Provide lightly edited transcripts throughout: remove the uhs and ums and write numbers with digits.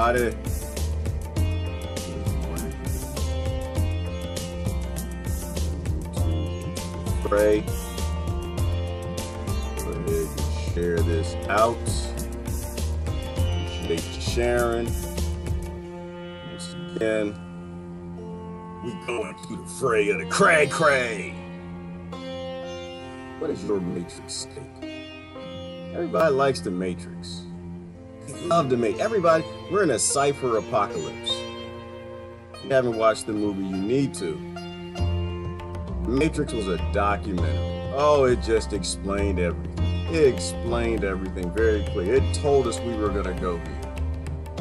everybody. Pray. Go ahead and share this out. Appreciate you sharing. Once again, we going to the fray of the cray. What is your matrix state? Everybody likes the matrix. They love the matrix. Everybody, we're in a cipher apocalypse. If you haven't watched the movie, you need to. The Matrix was a documentary. Oh, it just explained everything. It explained everything very clear. It told us we were gonna go here.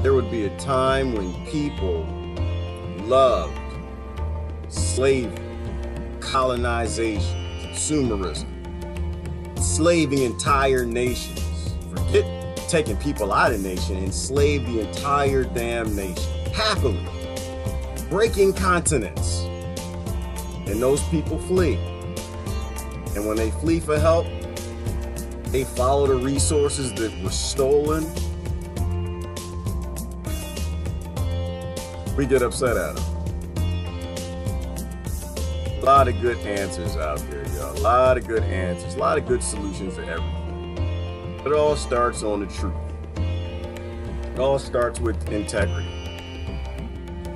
There would be a time when people loved slavery, colonization, consumerism, enslaving entire nations. Forget taking people out of nation, enslave the entire damn nation. Happily. Breaking continents. And those people flee. And when they flee for help, they follow the resources that were stolen. We get upset at them. A lot of good answers out there, y'all. A lot of good answers. A lot of good solutions to everything. But it all starts on the truth. It all starts with integrity.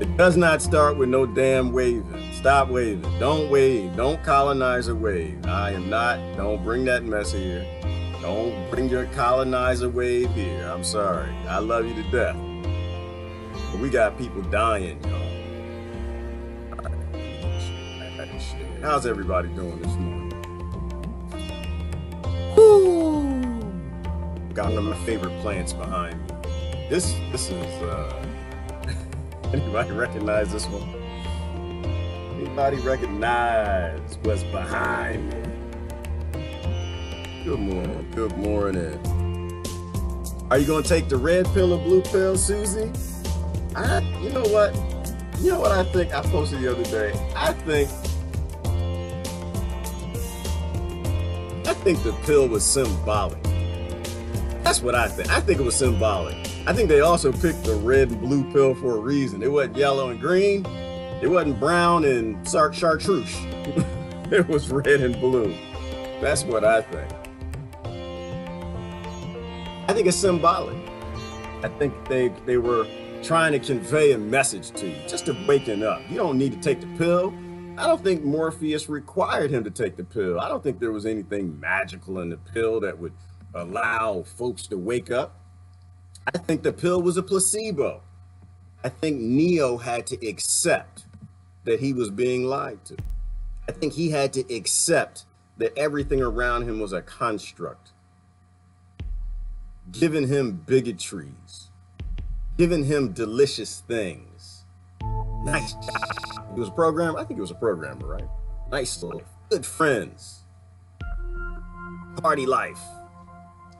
It does not start with no damn waving. Stop waving. Don't wave. Don't colonizer wave. I am not. Don't bring that mess here. Don't bring your colonizer wave here. I'm sorry. I love you to death. But we got people dying, y'all. How's everybody doing this morning? Woo! Got one of my favorite plants behind me. This is anybody recognize this one? Anybody recognize what's behind me? Good morning. Good morning. Are you gonna take the red pill or blue pill, Susie? You know what? You know what I think? I posted the other day. I think the pill was symbolic. That's what I think. I think it was symbolic. I think they also picked the red and blue pill for a reason. It wasn't yellow and green. It wasn't brown and chartreuse. It was red and blue. That's what I think. I think it's symbolic. I think they were trying to convey a message to you, just to waking up. You don't need to take the pill. I don't think Morpheus required him to take the pill. I don't think there was anything magical in the pill that would allow folks to wake up. I think the pill was a placebo. I think Neo had to accept that he was being lied to. I think he had to accept that everything around him was a construct. Giving him bigotries, giving him delicious things. Nice job. He was a programmer? I think he was a programmer, right? Nice life, good friends, party life.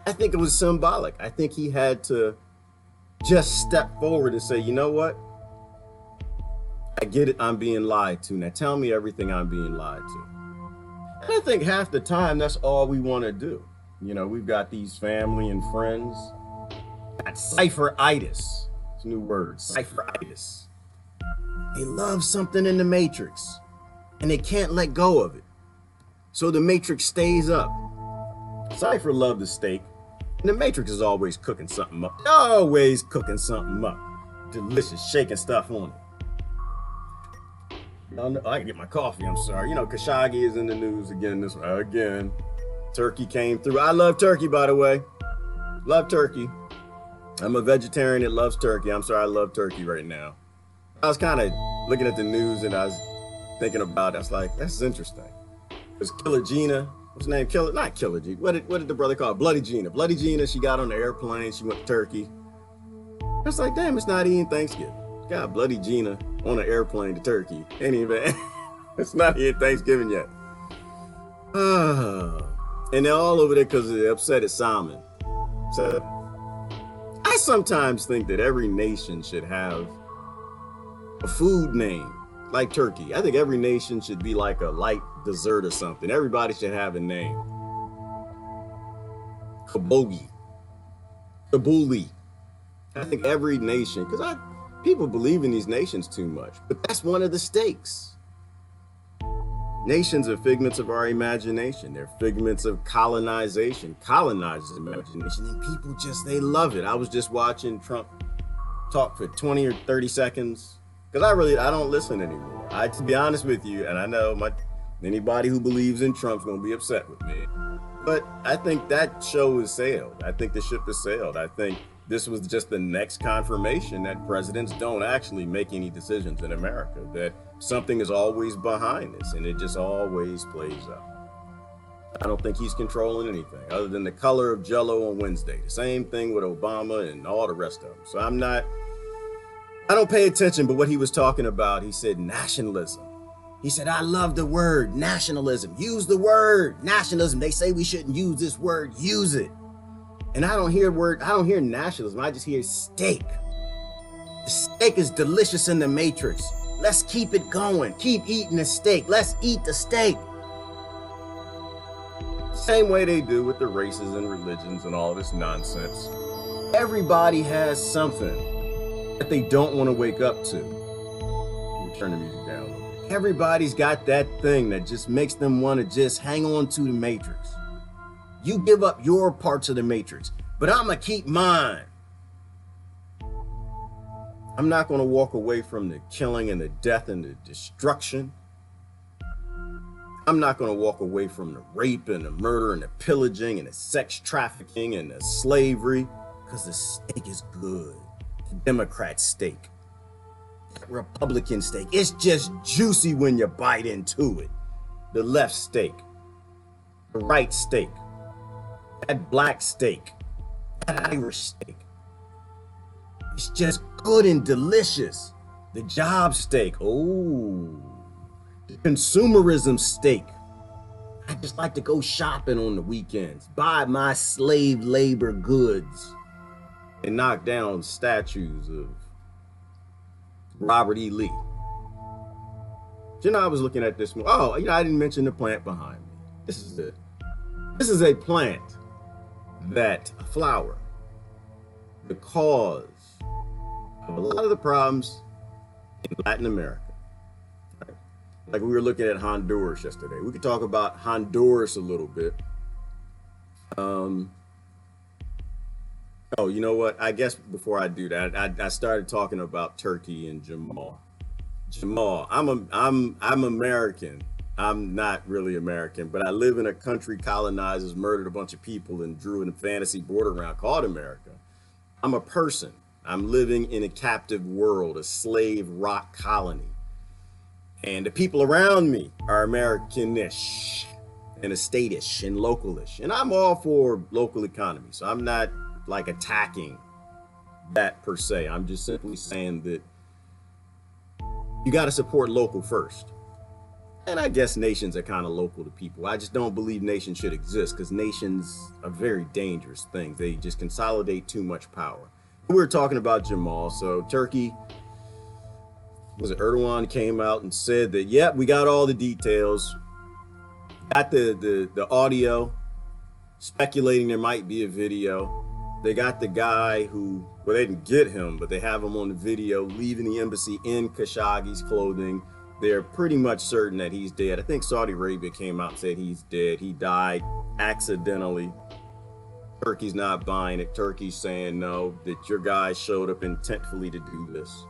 I think it was symbolic. I think he had to just step forward and say, you know what? I get it, I'm being lied to. Now tell me everything I'm being lied to. And I think half the time that's all we want to do. You know, we've got these family and friends. Got cipheritis. It's a new word, cipheritis. They love something in the matrix and they can't let go of it. So the matrix stays up. Cypher loved the steak. And the matrix is always cooking something up. Always cooking something up. Delicious, shaking stuff on it. I can get my coffee, I'm sorry. You know, Khashoggi is in the news again. Again. Turkey came through. I love turkey, by the way. Love turkey. I'm a vegetarian that loves turkey. I'm sorry, I love turkey right now. I was kind of looking at the news and I was thinking about it. I was like, that's interesting. Because Killer Gina, what's her name? Not Killer Gina. What did the brother call it? Bloody Gina. Bloody Gina, she got on the airplane. She went to Turkey. I was like, damn, it's not even Thanksgiving. Got Bloody Gina on an airplane to Turkey. Ain't even, it's not even Thanksgiving yet. And they're all over there because they're upset at Salmon. So I sometimes think that every nation should have a food name like turkey. I think every nation should be like a light dessert or something. Everybody should have a name. Kabogi, Kabuli, I think every nation, because people believe in these nations too much, but that's one of the stakes. Nations are figments of our imagination. They're figments of colonization, colonizes imagination, and people just, they love it. I was just watching Trump talk for 20 or 30 seconds, because I don't listen anymore. To be honest with you, and I know anybody who believes in Trump's gonna be upset with me, but I think that show has sailed. I think the ship has sailed. I think this was just the next confirmation that presidents don't actually make any decisions in America, that something is always behind this, and it just always plays out. I don't think he's controlling anything other than the color of Jell-O on Wednesday. The same thing with Obama and all the rest of them. So I don't pay attention, but what he was talking about, he said nationalism. He said, I love the word nationalism. Use the word nationalism. They say we shouldn't use this word, use it. And I don't hear nationalism, I just hear steak. The steak is delicious in the Matrix. Let's keep it going. Keep eating the steak. Let's eat the steak. Same way they do with the races and religions and all this nonsense. Everybody has something that they don't want to wake up to. Let me turn the music down a little bit. Everybody's got that thing that just makes them want to just hang on to the Matrix. You give up your parts of the Matrix, but I'm gonna keep mine. I'm not gonna walk away from the killing and the death and the destruction. I'm not gonna walk away from the rape and the murder and the pillaging and the sex trafficking and the slavery, because the steak is good. The Democrat steak, the Republican steak, it's just juicy when you bite into it. The left steak, the right steak, that black steak, that Irish steak. It's just good and delicious. The job steak, oh, the consumerism steak. I just like to go shopping on the weekends, buy my slave labor goods, and knock down statues of Robert E. Lee. You know, I was looking at this. Oh, you know, I didn't mention the plant behind me. This is it. This is a plant that a flower, the cause of a lot of the problems in Latin America. Right? Like we were looking at Honduras yesterday. We could talk about Honduras a little bit. Oh, you know what? I guess before I do that, I started talking about Turkey and Jamal. Jamal, I'm American. I'm not really American, but I live in a country colonizers murdered a bunch of people and drew a fantasy border around called America. I'm a person. I'm living in a captive world, a slave rock colony. And the people around me are Americanish and estatish and localish. And I'm all for local economy. So I'm not like attacking that per se. I'm just simply saying that you got to support local first. And I guess nations are kind of local to people. I just don't believe nations should exist because nations are very dangerous things. They just consolidate too much power. We were talking about Jamal. So Turkey, was it Erdogan came out and said that, yep, we got all the details. Got the audio, speculating there might be a video. They got the guy who, well, they didn't get him, but they have him on the video leaving the embassy in Khashoggi's clothing. They're pretty much certain that he's dead. I think Saudi Arabia came out and said he's dead. He died accidentally. Turkey's not buying it. Turkey's saying no, that your guy showed up intentfully to do this.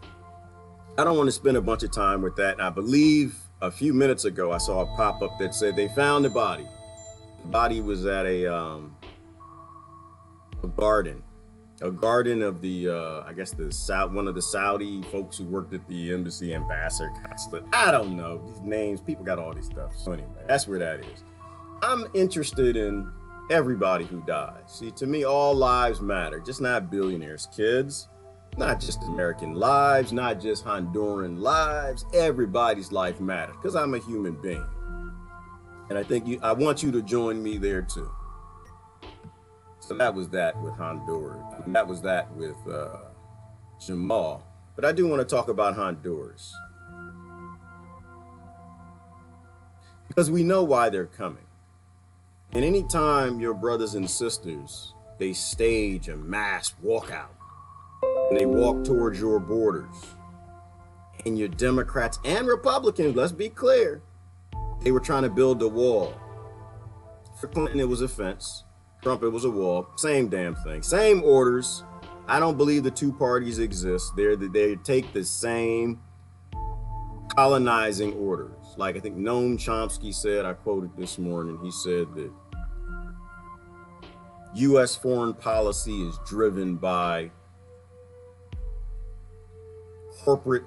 I don't want to spend a bunch of time with that. And I believe a few minutes ago, I saw a pop-up that said they found the body. The body was at a garden of the, I guess one of the Saudi folks who worked at the embassy, ambassador, consulate. I don't know these names. People got all these stuff. So anyway, that's where that is. I'm interested in everybody who dies. See, to me, all lives matter, just not billionaires' kids, not just American lives, not just Honduran lives. Everybody's life matters because I'm a human being. And I want you to join me there too. So that was that with Honduras. And that was that with Jamal. But I do want to talk about Honduras. Because we know why they're coming. And anytime your brothers and sisters, they stage a mass walkout, and they walk towards your borders. And your Democrats and Republicans, let's be clear, they were trying to build a wall. For Clinton, it was a fence. Trump, it was a wall. Same damn thing. Same orders. I don't believe the two parties exist. They take the same colonizing orders. Like I think Noam Chomsky said, I quoted this morning, he said that U.S. foreign policy is driven by corporate,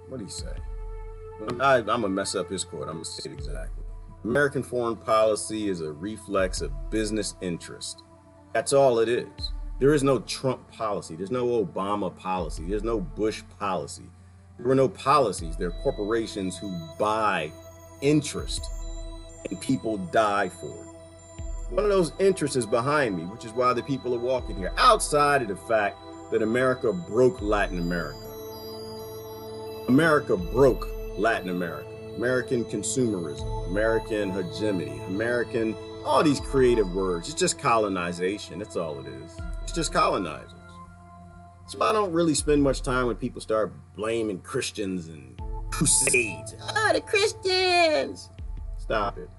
what did he say? I'm going to mess up his quote. I'm going to say it exactly. American foreign policy is a reflex of business interest. That's all it is. There is no Trump policy. There's no Obama policy. There's no Bush policy. There were no policies. There are corporations who buy interest and people die for it. One of those interests is behind me, which is why the people are walking here, outside of the fact that America broke Latin America. America broke Latin America. American consumerism, American hegemony, American, all these creative words. It's just colonization. That's all it is. It's just colonizers. So I don't really spend much time when people start blaming Christians and crusades. The Christians! Stop it.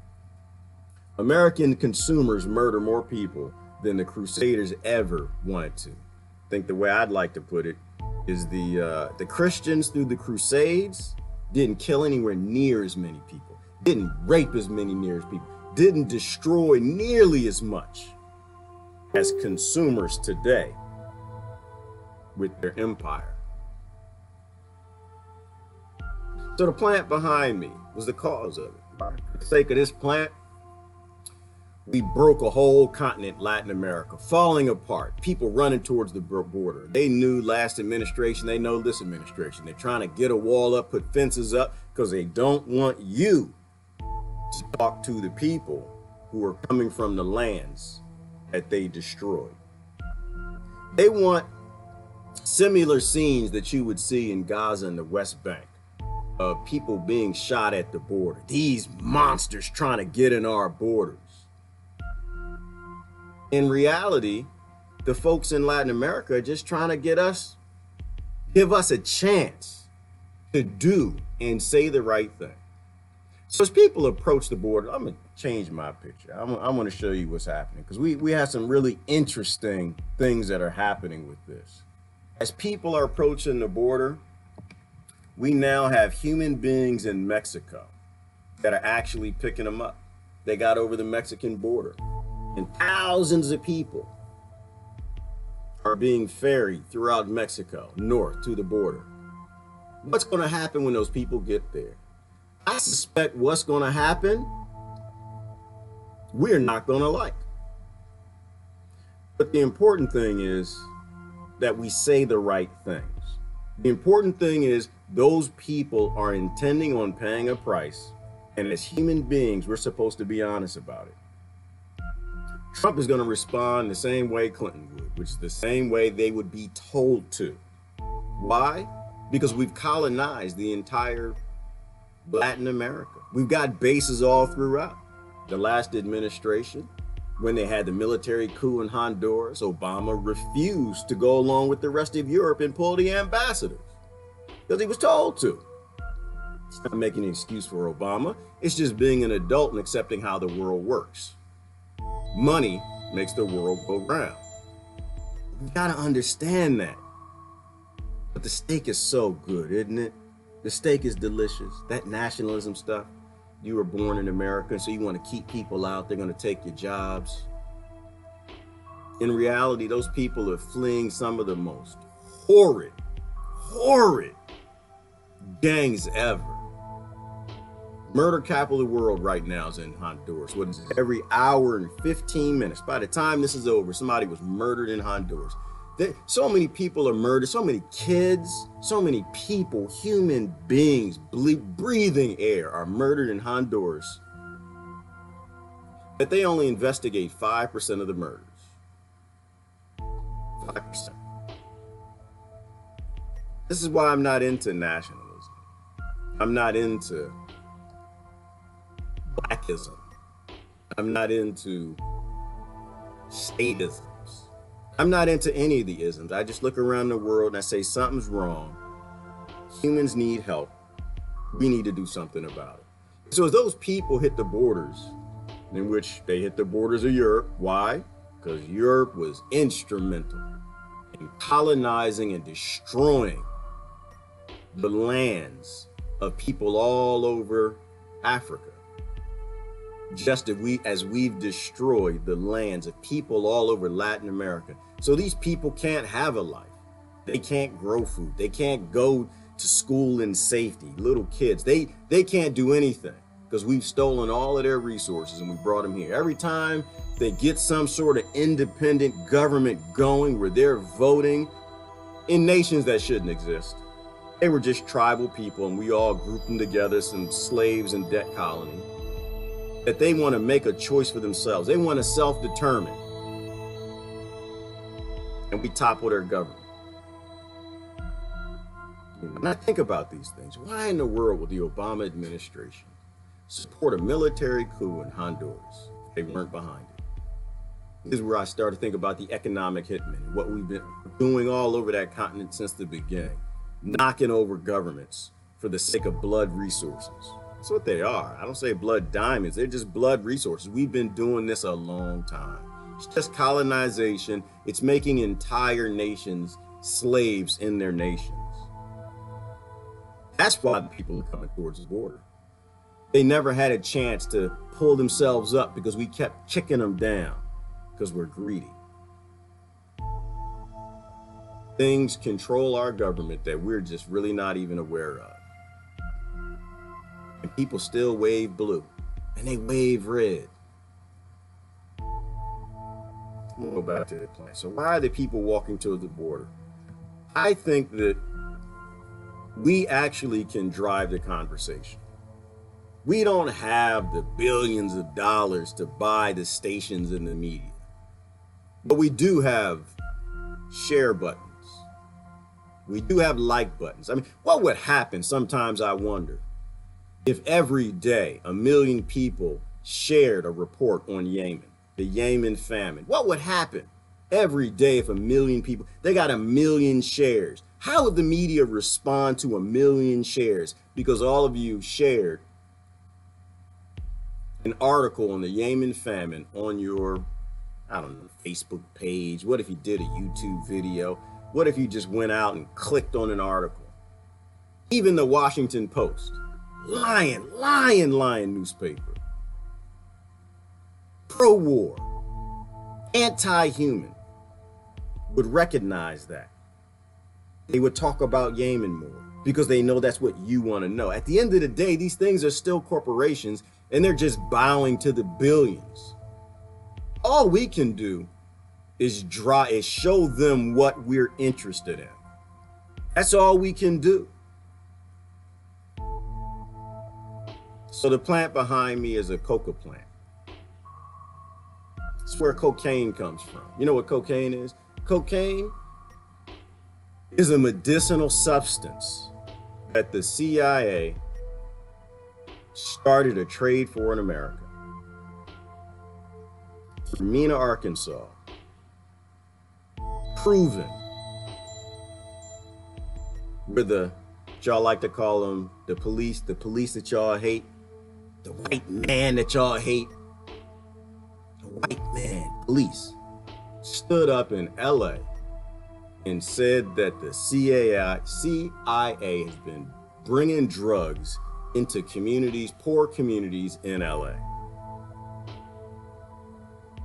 American consumers murder more people than the Crusaders ever wanted to. I think the way I'd like to put it is the Christians through the Crusades didn't kill anywhere near as many people, didn't rape as many near as people, didn't destroy nearly as much as consumers today with their empire. So the plant behind me was the cause of it. For the sake of this plant, we broke a whole continent, Latin America, falling apart, people running towards the border. They knew last administration, they know this administration. They're trying to get a wall up, put fences up, because they don't want you to talk to the people who are coming from the lands that they destroyed. They want similar scenes that you would see in Gaza and the West Bank, of people being shot at the border. These monsters trying to get in our borders. In reality, the folks in Latin America are just trying to give us a chance to do and say the right thing. So as people approach the border, I'm going to change my picture. I'm going to show you what's happening, because we have some really interesting things that are happening with this. As people are approaching the border, we now have human beings in Mexico that are actually picking them up. They got over the Mexican border. And thousands of people are being ferried throughout Mexico, north to the border. What's going to happen when those people get there? I suspect what's going to happen, we're not going to like. But the important thing is that we say the right things. The important thing is those people are intending on paying a price. And as human beings, we're supposed to be honest about it. Trump is going to respond the same way Clinton would, which is the same way they would be told to. Why? Because we've colonized the entire Latin America. We've got bases all throughout. The last administration, when they had the military coup in Honduras, Obama refused to go along with the rest of Europe and pull the ambassadors because he was told to. It's not making an excuse for Obama. It's just being an adult and accepting how the world works. Money makes the world go round. We gotta understand that. But the steak is so good, isn't it? The steak is delicious. That nationalism stuff. You were born in America, so you want to keep people out. They're going to take your jobs. In reality, those people are fleeing some of the most horrid gangs ever. Murder capital of the world right now is in Honduras. What is it? Every hour and 15 minutes. By the time this is over, somebody was murdered in Honduras. So many people are murdered, so many kids, so many people, human beings, breathing air are murdered in Honduras, that they only investigate 5% of the murders. 5%. This is why I'm not into nationalism. I'm not into blackism. I'm not into statisms. I'm not into any of the isms. I just look around the world and I say something's wrong. Humans need help. We need to do something about it. So as those people hit the borders, in which they hit the borders of Europe, why? Because Europe was instrumental in colonizing and destroying the lands of people all over Africa. Just as we've destroyed the lands of people all over Latin America. So these people can't have a life. They can't grow food. They can't go to school in safety. Little kids, they can't do anything because we've stolen all of their resources and we brought them here. Every time they get some sort of independent government going where they're voting in nations that shouldn't exist. They were just tribal people and we all grouped them together, some slaves and debt colony, that they want to make a choice for themselves. They want to self-determine. And we topple their government. When I think about these things, why in the world would the Obama administration support a military coup in Honduras if they weren't behind it? This is where I started to think about the economic hitman and what we've been doing all over that continent since the beginning, knocking over governments for the sake of blood resources. That's what they are. I don't say blood diamonds. They're just blood resources. We've been doing this a long time. It's just colonization. It's making entire nations slaves in their nations. That's why the people are coming towards the border. They never had a chance to pull themselves up because we kept kicking them down because we're greedy. Things control our government that we're just really not even aware of. And people still wave blue and they wave red. We'll go back to the plan. So why are the people walking to the border? I think that we actually can drive the conversation. We don't have the billions of dollars to buy the stations in the media, but we do have share buttons. We do have like buttons. I mean, what would happen, sometimes I wonder, if every day 1 million people shared a report on Yemen, the Yemen famine? What would happen every day if 1 million people, they got 1 million shares? How would the media respond to 1 million shares? Because all of you shared an article on the Yemen famine on your, I don't know, Facebook page. What if you did a YouTube video? What if you just went out and clicked on an article? Even the Washington Post, lying newspaper, pro-war, anti-human, would recognize that. They would talk about Yemen more because they know that's what you want to know. At the end of the day, these things are still corporations and they're just bowing to the billions. All we can do is show them what we're interested in. That's all we can do. So the plant behind me is a coca plant. It's where cocaine comes from. You know what cocaine is? Cocaine is a medicinal substance that the CIA started a trade for in America. Mena, Arkansas. Proven. We're the, y'all like to call them the police that y'all hate, the white man that y'all hate. The white man, police, stood up in LA and said that the CIA has been bringing drugs into communities, poor communities in LA.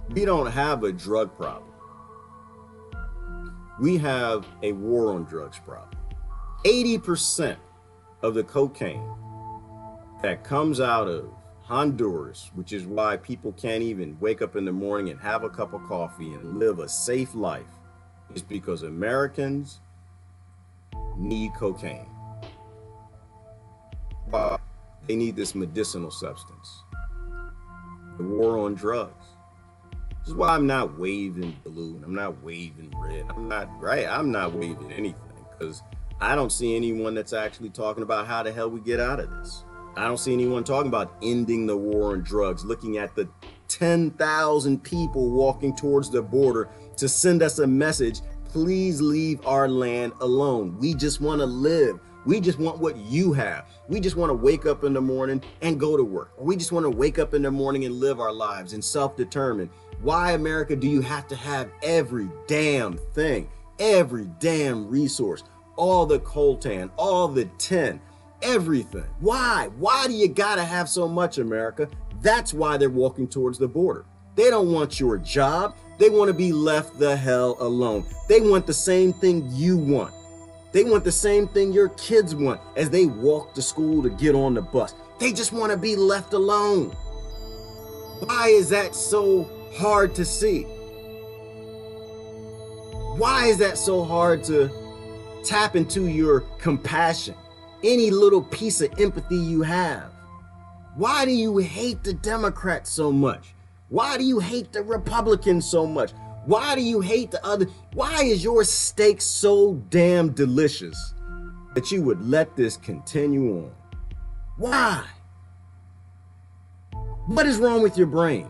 We don't have a drug problem. We have a war on drugs problem. 80% of the cocaine that comes out of Honduras, which is why people can't even wake up in the morning and have a cup of coffee and live a safe life, is because Americans need cocaine. They need this medicinal substance. The war on drugs. This is why I'm not waving blue and I'm not waving red. I'm not waving anything because I don't see anyone that's actually talking about how the hell we get out of this. I don't see anyone talking about ending the war on drugs, looking at the 10,000 people walking towards the border to send us a message. Please leave our land alone. We just want to live. We just want what you have. We just want to wake up in the morning and go to work. Or we just want to wake up in the morning and live our lives and self-determine. Why, America, do you have to have every damn thing, every damn resource, all the coltan, all the tin, everything? Why? Why do you gotta have so much, America? That's why they're walking towards the border. They don't want your job. They want to be left the hell alone. They want the same thing you want. They want the same thing your kids want as they walk to school to get on the bus. They just want to be left alone. Why is that so hard to see? Why is that so hard to tap into your compassion? Any little piece of empathy you have? Why do you hate the Democrats so much? Why do you hate the Republicans so much? Why do you hate the other? Why is your steak so damn delicious that you would let this continue on? Why? What is wrong with your brain?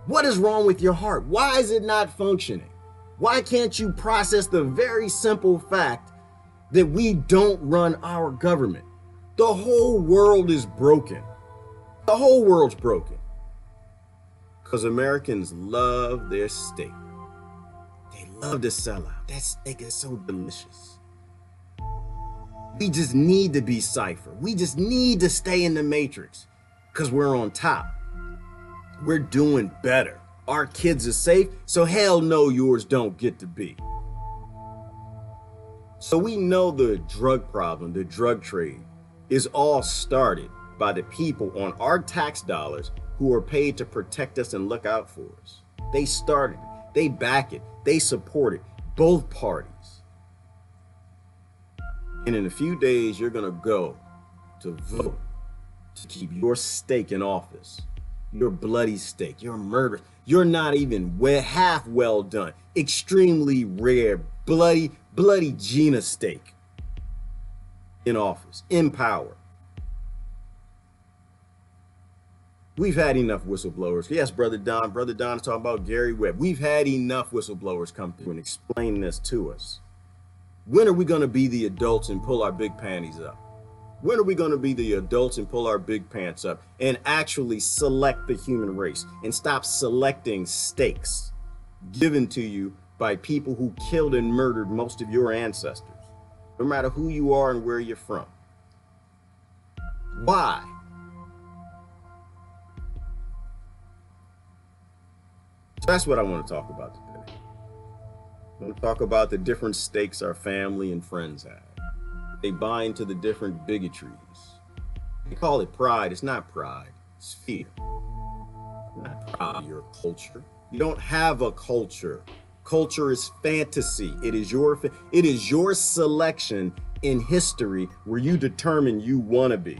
What is wrong with your heart? Why is it not functioning? Why can't you process the very simple fact that we don't run our government? The whole world is broken. The whole world's broken. Because Americans love their steak. They love to sell out. That steak is so delicious. We just need to be cipher. We just need to stay in the matrix because we're on top. We're doing better. Our kids are safe, so hell no, yours don't get to be. So we know the drug problem, the drug trade, is all started by the people on our tax dollars who are paid to protect us and look out for us. They started it, they back it, they support it, both parties. And in a few days, you're gonna go to vote to keep your steak in office, your bloody steak, your murder. You're not even half well done, extremely rare, bloody Gina steak in office, in power. We've had enough whistleblowers. Yes, Brother Don is talking about Gary Webb. We've had enough whistleblowers come through and explain this to us. When are we going to be the adults and pull our big panties up? When are we going to be the adults and pull our big pants up and actually select the human race and stop selecting steaks given to you by people who killed and murdered most of your ancestors, no matter who you are and where you're from? Why? So that's what I want to talk about today. I want to talk about the different stakes our family and friends have. They buy into the different bigotries. They call it pride. It's not pride. It's fear. You're not proud of your culture. You don't have a culture. Culture is fantasy. It is your selection in history where you determine you want to be.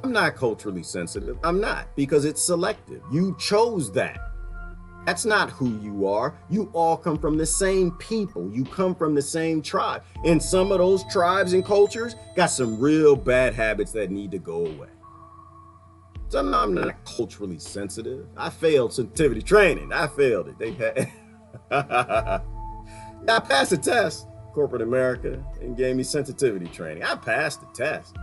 I'm not culturally sensitive. I'm not, because it's selective. You chose that. That's not who you are. You all come from the same people. You come from the same tribe. And some of those tribes and cultures got some real bad habits that need to go away. So I'm not culturally sensitive. I failed sensitivity training. I failed it. They had I passed the test, corporate America, and gave me sensitivity training. I passed the test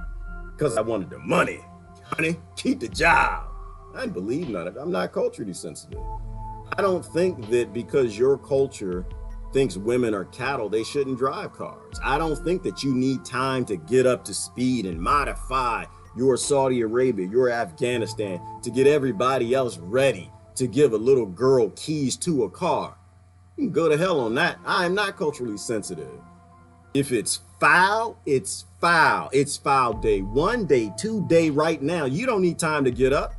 because I wanted the money. Honey, keep the job. I didn't believe none of it. I'm not culturally sensitive. I don't think that because your culture thinks women are cattle, they shouldn't drive cars. I don't think that you need time to get up to speed and modify your Saudi Arabia, your Afghanistan, to get everybody else ready to give a little girl keys to a car. You can go to hell on that. I am not culturally sensitive. If it's foul, it's foul. It's foul day 1, day 2, day right now. You don't need time to get up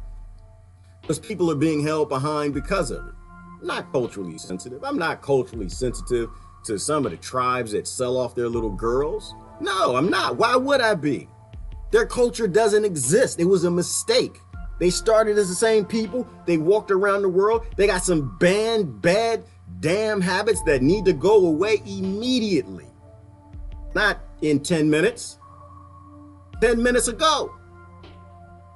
because people are being held behind because of it. I'm not culturally sensitive. I'm not culturally sensitive to some of the tribes that sell off their little girls. No, I'm not. Why would I be? Their culture doesn't exist. It was a mistake. They started as the same people. They walked around the world. They got some bad damn habits that need to go away immediately. Not in 10 minutes. 10 minutes ago.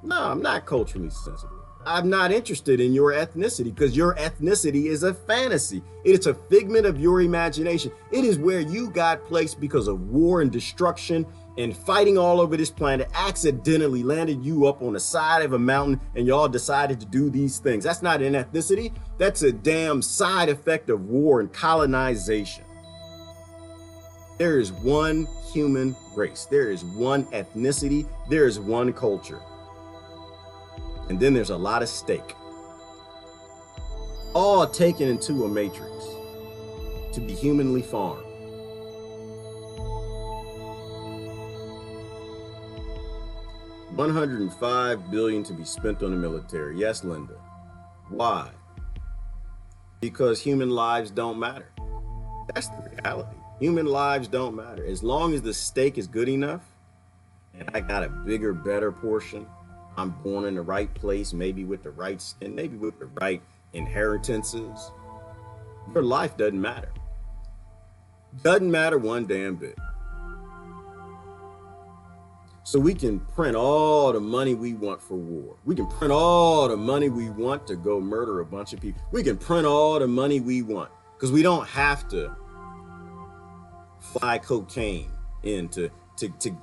No, I'm not culturally sensitive. I'm not interested in your ethnicity because your ethnicity is a fantasy. It's a figment of your imagination. It is where you got placed because of war and destruction and fighting all over this planet, accidentally landed you up on the side of a mountain and y'all decided to do these things. That's not an ethnicity. That's a damn side effect of war and colonization. There is one human race. There is one ethnicity. There is one culture. And then there's a lot of stake. All taken into a matrix to be humanly farmed. $105 billion to be spent on the military. Yes, Linda. Why? Because human lives don't matter. That's the reality. Human lives don't matter. As long as the stake is good enough, and I got a bigger, better portion, I'm born in the right place, maybe with the right skin, maybe with the right inheritances, your life doesn't matter. Doesn't matter one damn bit. So we can print all the money we want for war. We can print all the money we want to go murder a bunch of people. We can print all the money we want because we don't have to fly cocaine in to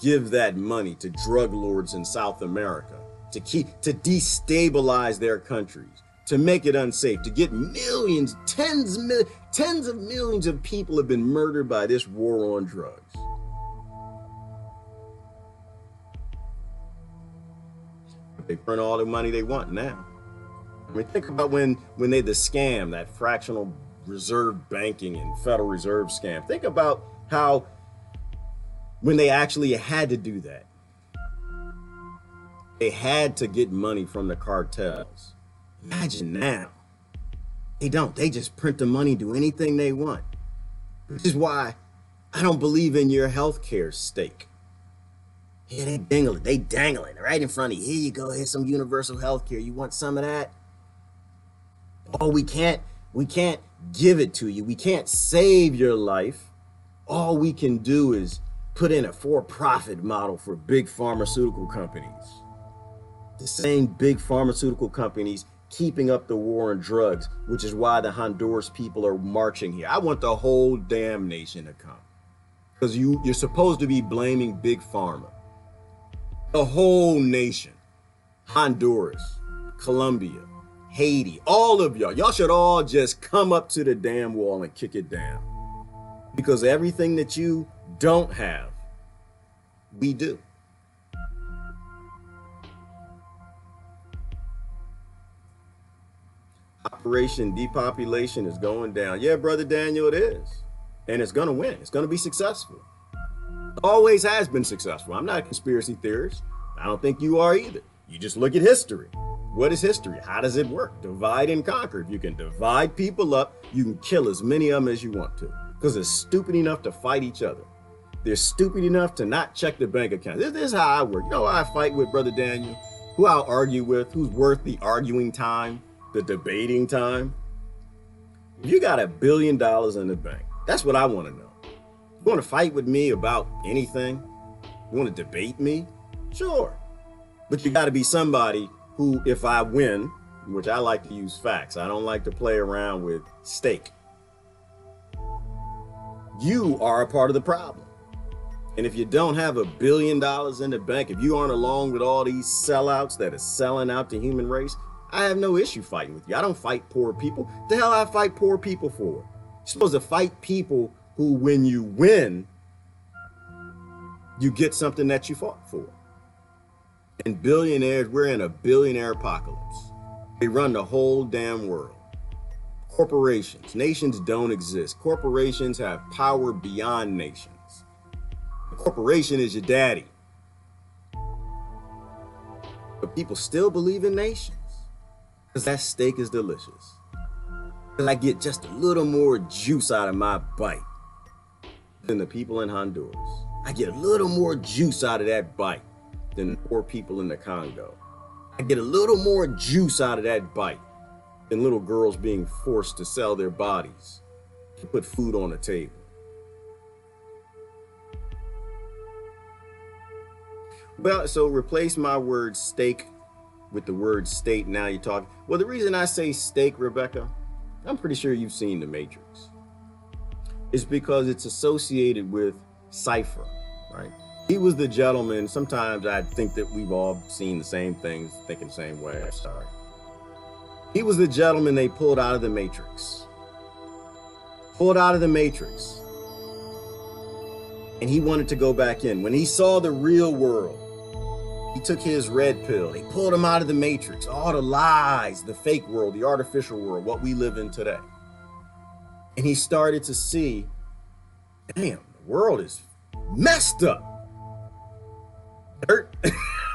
give that money to drug lords in South America, to destabilize their countries, to make it unsafe, to get millions, tens of millions of people have been murdered by this war on drugs. They print all the money they want now. I mean, think about when they the scam, that fractional reserve banking and Federal Reserve scam. Think about how when they actually had to do that, they had to get money from the cartels. Imagine now. They don't. They just print the money, do anything they want. Which is why I don't believe in your healthcare stake. Yeah, they dangle it right in front of you. Here you go, here's some universal health care. You want some of that? Oh, we can't give it to you. We can't save your life. All we can do is put in a for-profit model for big pharmaceutical companies. The same big pharmaceutical companies keeping up the war on drugs, which is why the Honduras people are marching here. I want the whole damn nation to come. Because you're supposed to be blaming big pharma. The whole nation, Honduras, Colombia, Haiti, all of y'all should all just come up to the damn wall and kick it down. Because everything that you don't have, we do. Operation Depopulation is going down. Yeah, Brother Daniel, it is. And it's going to win. It's going to be successful. Always has been successful. I'm not a conspiracy theorist. I don't think you are either. You just look at history. What is history? How does it work? Divide and conquer. If you can divide people up, you can kill as many of them as you want to. Because they're stupid enough to fight each other. They're stupid enough to not check their bank account. This is how I work. You know how I fight with Brother Daniel? Who I'll argue with? Who's worth the arguing time? The debating time? If you got $1 billion in the bank, that's what I want to know. You want to fight with me about anything? You want to debate me? Sure. But you got to be somebody who, if I win, which I like to use facts, I don't like to play around with stake. You are a part of the problem. And if you don't have $1 billion in the bank, if you aren't along with all these sellouts that are selling out the human race, I have no issue fighting with you. I don't fight poor people. The hell I fight poor people for? You're supposed to fight people who, when you win, you get something that you fought for. And billionaires, we're in a billionaire apocalypse. They run the whole damn world. Corporations, nations don't exist. Corporations have power beyond nations. A corporation is your daddy. But people still believe in nations because that steak is delicious. Because I get just a little more juice out of my bite than the people in Honduras. I get a little more juice out of that bite than the poor people in the Congo. I get a little more juice out of that bite than little girls being forced to sell their bodies to put food on the table. Well, so replace my word steak with the word state. Now you're talking. Well, the reason I say stake, Rebecca, I'm pretty sure you've seen The Matrix. It's because it's associated with Cypher, right? He was the gentleman. Sometimes I think that we've all seen the same things, thinking the same way. I'm sorry. He was the gentleman they pulled out of the Matrix. Pulled out of the Matrix. And he wanted to go back in. When he saw the real world, he took his red pill. They pulled him out of the Matrix. All the lies, the fake world, the artificial world, what we live in today. And he started to see, damn, the world is messed up. Dirt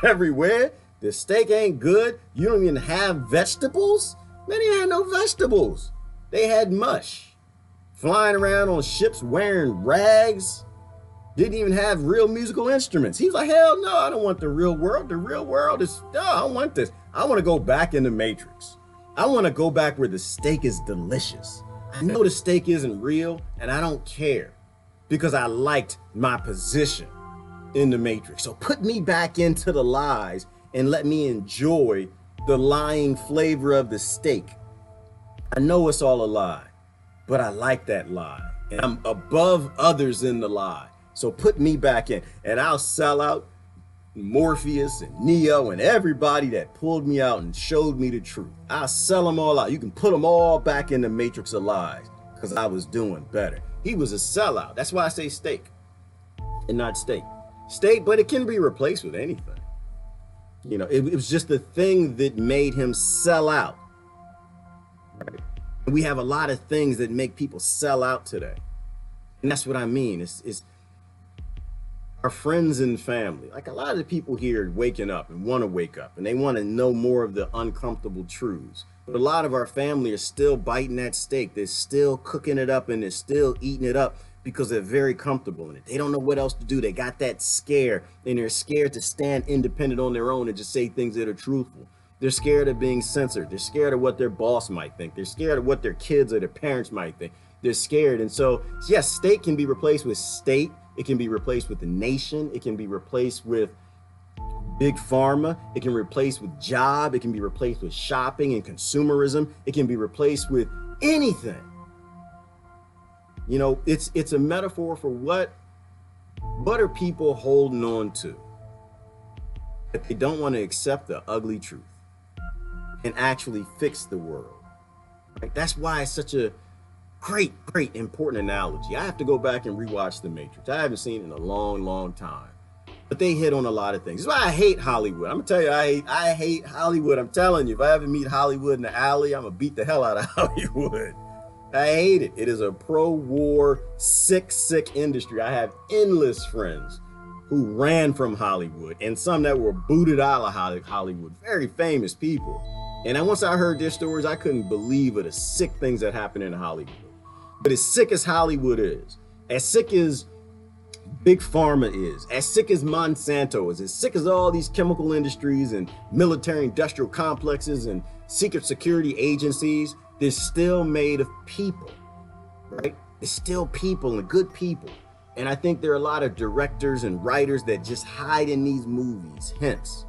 everywhere. The steak ain't good. You don't even have vegetables. Man, they had no vegetables. They had mush. Flying around on ships wearing rags. Didn't even have real musical instruments. He was like, hell no, I don't want the real world. The real world is, no, I don't want this. I want to go back in the Matrix. I want to go back where the steak is delicious. I know the steak isn't real, and I don't care because I liked my position in the Matrix. So put me back into the lies and let me enjoy the lying flavor of the steak. I know it's all a lie, but I like that lie. And I'm above others in the lie. So put me back in, and I'll sell out Morpheus and Neo and everybody that pulled me out and showed me the truth. I'll sell them all out. You can put them all back in the Matrix of lies because I was doing better. He was a sellout. That's why I say steak and not steak. Steak, but it can be replaced with anything. You know, it was just the thing that made him sell out. Right? And we have a lot of things that make people sell out today. And that's what I mean. It's our friends and family. Like a lot of the people here waking up and want to wake up and they want to know more of the uncomfortable truths. But a lot of our family are still biting that steak. They're still cooking it up and they're still eating it up because they're very comfortable in it. They don't know what else to do. They got that scare and they're scared to stand independent on their own and just say things that are truthful. They're scared of being censored. They're scared of what their boss might think. They're scared of what their kids or their parents might think. They're scared. And so, yes, state can be replaced with state. It can be replaced with the nation. It can be replaced with big pharma. It can be replaced with job. It can be replaced with shopping and consumerism. It can be replaced with anything. You know, it's a metaphor for what are people holding on to that they don't want to accept the ugly truth and actually fix the world. Right? That's why it's such a great, important analogy. I have to go back and rewatch The Matrix. I haven't seen it in a long time. But they hit on a lot of things. That's why I hate Hollywood. I'm gonna tell you, I hate Hollywood. I'm telling you, if I ever meet Hollywood in the alley, I'm gonna beat the hell out of Hollywood. I hate it. It is a pro-war, sick industry. I have endless friends who ran from Hollywood and some that were booted out of Hollywood, very famous people. And once I heard their stories, I couldn't believe it, the sick things that happen in Hollywood. But as sick as Hollywood is, as sick as Big Pharma is, as sick as Monsanto is, as sick as all these chemical industries and military industrial complexes and secret security agencies, they're still made of people, right? They're still people and good people. And I think there are a lot of directors and writers that just hide in these movies, hence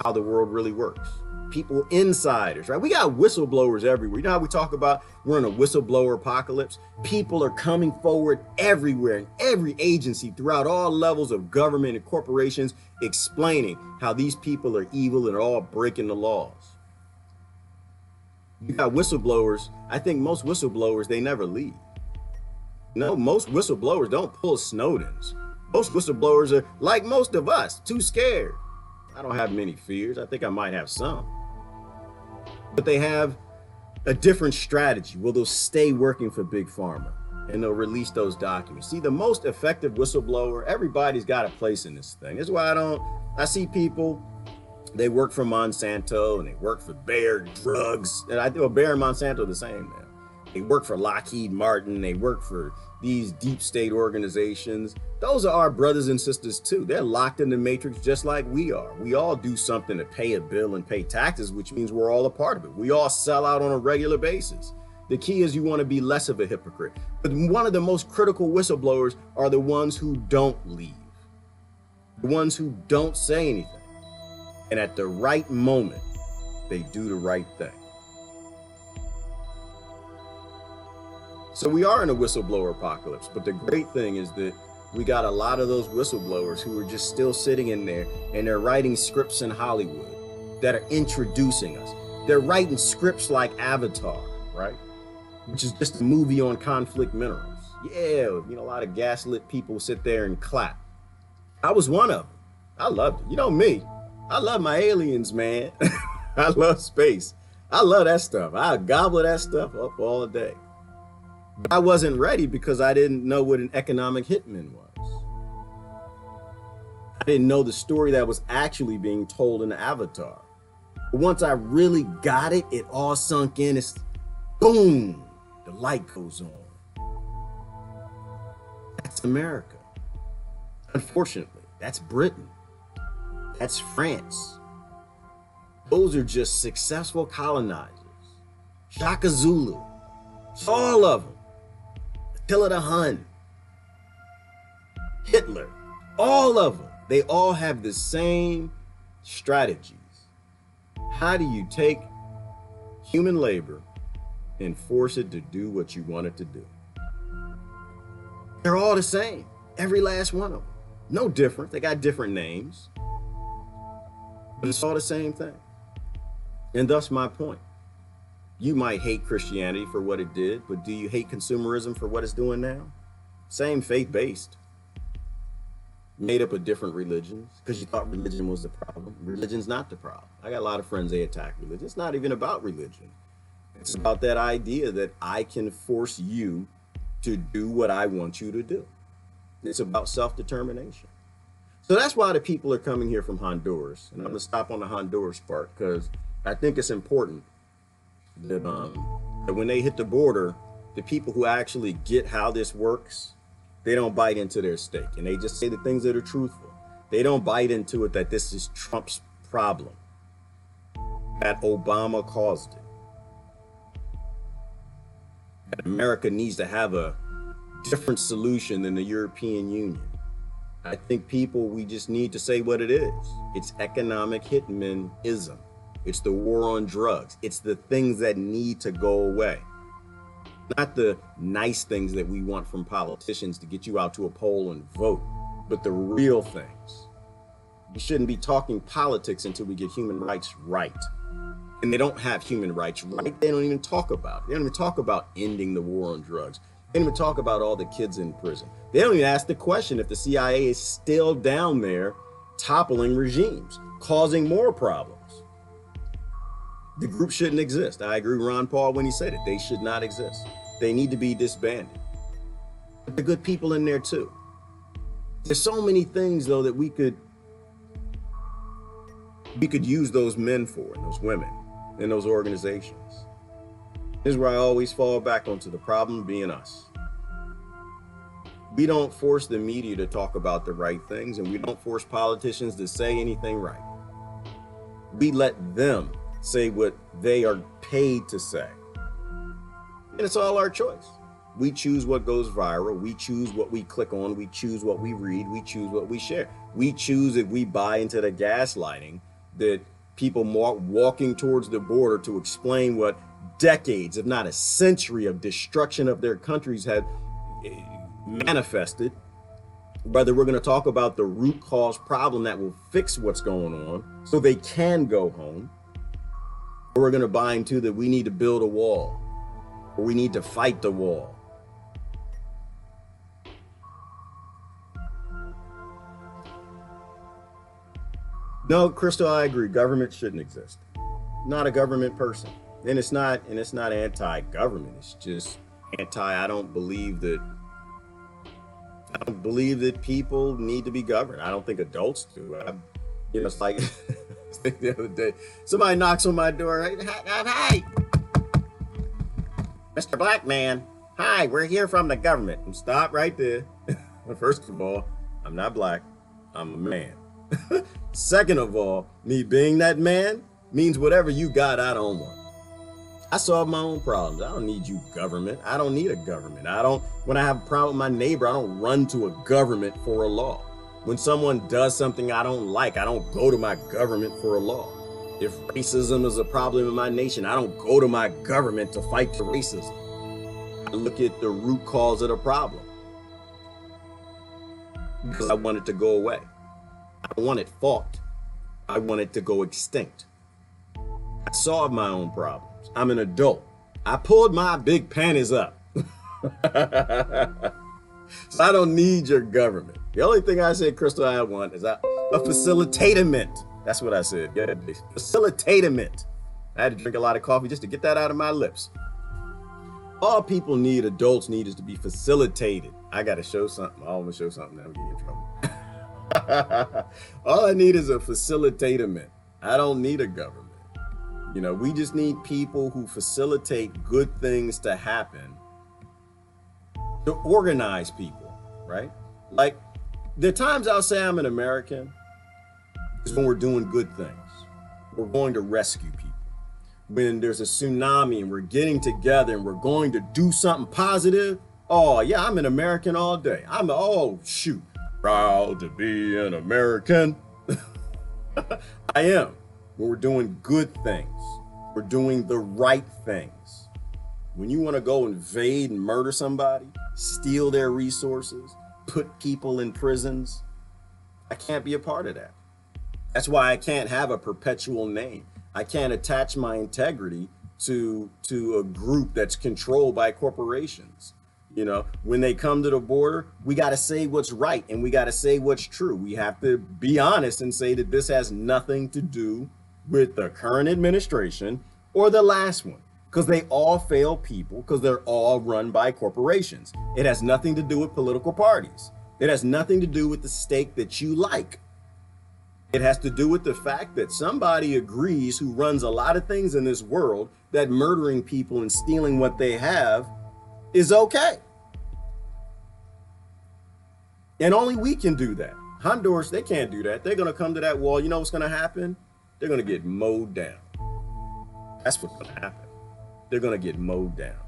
how the world really works. People, insiders, right? We got whistleblowers everywhere. You know how we talk about we're in a whistleblower apocalypse? People are coming forward everywhere in every agency throughout all levels of government and corporations explaining how these people are evil and are all breaking the laws. You got whistleblowers. I think most whistleblowers, they never leave. No, most whistleblowers don't pull Snowdens. Most whistleblowers are like most of us, too scared. I don't have many fears. I think I might have some. But they have a different strategy. Well, they'll stay working for Big Pharma and they'll release those documents. See, the most effective whistleblower, everybody's got a place in this thing. That's why I see people, they work for Monsanto and they work for Bayer Drugs. And I think Bayer and Monsanto are the same now. They work for Lockheed Martin. They work for these deep state organizations. Those are our brothers and sisters too. They're locked in the matrix just like we are. We all do something to pay a bill and pay taxes, which means we're all a part of it. We all sell out on a regular basis. The key is you want to be less of a hypocrite. But one of the most critical whistleblowers are the ones who don't leave, the ones who don't say anything. And at the right moment, they do the right thing. So we are in a whistleblower apocalypse, but the great thing is that we got a lot of those whistleblowers who are just still sitting in there and they're writing scripts in Hollywood that are introducing us. They're writing scripts like Avatar, right? Which is just a movie on conflict minerals. Yeah, a lot of gaslit people sit there and clap. I was one of them. I loved it. You know me, I love my aliens, man. I love space. I love that stuff. I gobble that stuff up all day. But I wasn't ready because I didn't know what an economic hitman was. I didn't know the story that was actually being told in Avatar. But once I really got it, it all sunk in. It's boom, the light goes on. That's America. Unfortunately, that's Britain. That's France. Those are just successful colonizers. Shaka Zulu. All of them. Attila the Hun. Hitler. All of them. They all have the same strategies. How do you take human labor and force it to do what you want it to do? They're all the same. Every last one of them. No different. They got different names. But it's all the same thing. And thus my point. You might hate Christianity for what it did, but do you hate consumerism for what it's doing now? Same faith-based. Made up of different religions because you thought religion was the problem. Religion's not the problem. I got a lot of friends, they attack religion. It's not even about religion. It's about that idea that I can force you to do what I want you to do. It's about self-determination. So that's why the people are coming here from Honduras. And I'm going to stop on the Honduras part because I think it's important that when they hit the border, the people who actually get how this works, they don't bite into their steak and they just say the things that are truthful. They don't bite into it that this is Trump's problem, that Obama caused it, that America needs to have a different solution than the European Union. I think we just need to say what it is. It's economic hitmanism. It's the war on drugs. It's the things that need to go away. Not the nice things that we want from politicians to get you out to a poll and vote, but the real things. We shouldn't be talking politics until we get human rights right. And they don't have human rights right. They don't even talk about it. They don't even talk about ending the war on drugs. They don't even talk about all the kids in prison. They don't even ask the question if the CIA is still down there toppling regimes, causing more problems. The group shouldn't exist. I agree with Ron Paul when he said it. They should not exist. They need to be disbanded. But there are good people in there too. There's so many things though that we could use those men for, and those women, and those organizations. This is where I always fall back onto the problem being us. We don't force the media to talk about the right things, and we don't force politicians to say anything right. We let them say what they are paid to say. And it's all our choice. We choose what goes viral. We choose what we click on. We choose what we read. We choose what we share. We choose if we buy into the gaslighting that people walking towards the border to explain what decades, if not a century of destruction of their countries have manifested, whether we're going to talk about the root cause problem that will fix what's going on so they can go home, or we're going to buy into that we need to build a wall, or we need to fight the wall. No, Crystal, I agree. Government shouldn't exist. Not a government person. And it's not anti-government. It's just I don't believe that people need to be governed. I don't think adults do. It's like the other day, somebody knocks on my door. Hi, Mr. Black Man. Hi, we're here from the government. And stop right there. First of all, I'm not black. I'm a man. Second of all, me being that man means whatever you got, I don't want. I solve my own problems. I don't need you government. I don't need a government. When I have a problem with my neighbor, I don't run to a government for a law. When someone does something I don't like, I don't go to my government for a law. If racism is a problem in my nation, I don't go to my government to fight the racism. I look at the root cause of the problem because I want it to go away. I don't want it fought. I want it to go extinct. I solve my own problems. I'm an adult. I pulled my big panties up. So I don't need your government. The only thing I said, Crystal, I want is a facilitatement. That's what I said. Yeah, facilitatement. I had to drink a lot of coffee just to get that out of my lips. All people need, adults need, is to be facilitated. I got to show something. I always show something that I'm getting in trouble. All I need is a facilitatement. I don't need a government. You know, we just need people who facilitate good things to happen, to organize people, right? Like, there are times I'll say I'm an American is when we're doing good things. We're going to rescue people. When there's a tsunami and we're getting together and we're going to do something positive, oh yeah, I'm an American all day. Oh shoot, proud to be an American. I am. When we're doing good things, we're doing the right things. When you want to go invade and murder somebody, steal their resources, put people in prisons, I can't be a part of that. That's why I can't have a perpetual name. I can't attach my integrity to a group that's controlled by corporations. You know, when they come to the border, we got to say what's right and we got to say what's true. We have to be honest and say that this has nothing to do with the current administration or the last one, because they all fail people, because they're all run by corporations. It has nothing to do with political parties. It has nothing to do with the steak that you like. It has to do with the fact that somebody agrees, who runs a lot of things in this world, that murdering people and stealing what they have is okay. And only we can do that. Honduras, they can't do that. They're going to come to that wall. You know what's going to happen? They're going to get mowed down. That's what's going to happen. They're going to get mowed down.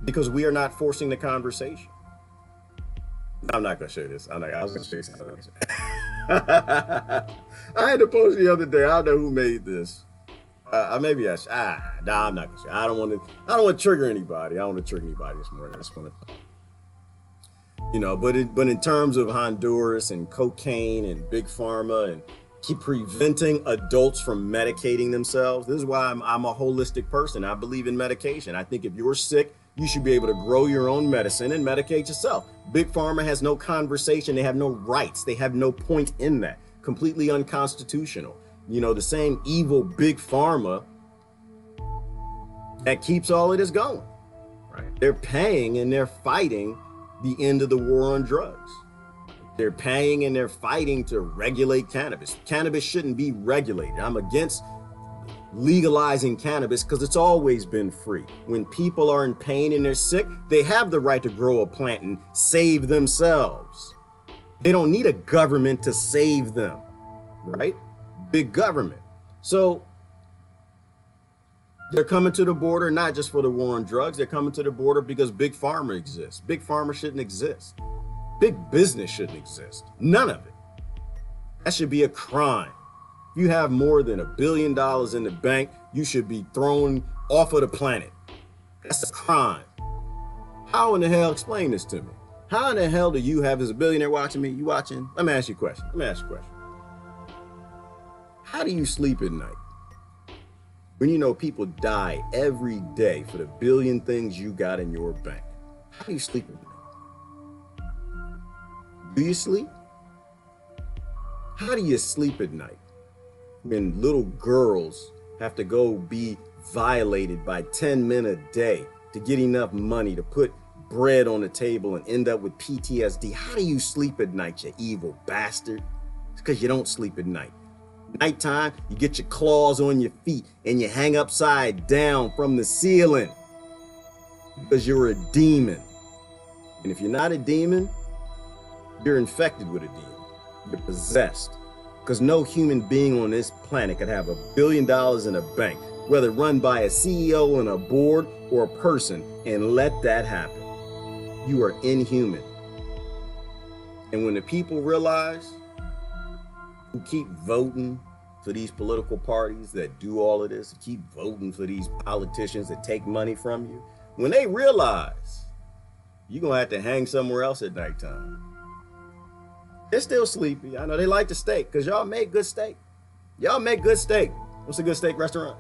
Because we are not forcing the conversation. I'm not going to share this. I was going to share something else. I had to post the other day. I don't know who made this. Maybe I'm not going to share. I don't want to trigger anybody. I don't want to trigger anybody this morning. I just want to, you know, but in terms of Honduras and cocaine and big pharma and keep preventing adults from medicating themselves. This is why I'm a holistic person. I believe in medication. I think if you're sick, you should be able to grow your own medicine and medicate yourself. Big pharma has no conversation. They have no rights. They have no point in that. Completely unconstitutional. You know, the same evil big pharma that keeps all of this going. Right? They're paying and they're fighting the end of the war on drugs. They're paying and they're fighting to regulate cannabis. Cannabis shouldn't be regulated. I'm against legalizing cannabis because it's always been free. When people are in pain and they're sick, they have the right to grow a plant and save themselves. They don't need a government to save them, right? Big government. So they're coming to the border, not just for the war on drugs. They're coming to the border because big pharma exists. Big pharma shouldn't exist. Big business shouldn't exist. None of it. That should be a crime. If you have more than $1 billion in the bank, you should be thrown off of the planet. That's a crime. How in the hell, explain this to me. How in the hell do you have, as a billionaire watching me, you watching? Let me ask you a question. How do you sleep at night when you know people die every day for the billion things you got in your bank? How do you sleep at night? Do you sleep? How do you sleep at night when little girls have to go be violated by 10 men a day to get enough money to put bread on the table and end up with PTSD? How do you sleep at night, you evil bastard? It's because you don't sleep at night. Nighttime, you get your claws on your feet and you hang upside down from the ceiling because you're a demon. And if you're not a demon, you're infected with a demon. You're possessed. Because no human being on this planet could have $1 billion in a bank, whether run by a CEO and a board or a person, and let that happen. You are inhuman. And when the people realize, who keep voting for these political parties that do all of this, keep voting for these politicians that take money from you, when they realize you're going to have to hang somewhere else at nighttime, they're still sleepy. I know they like the steak because y'all make good steak. Y'all make good steak. What's a good steak restaurant?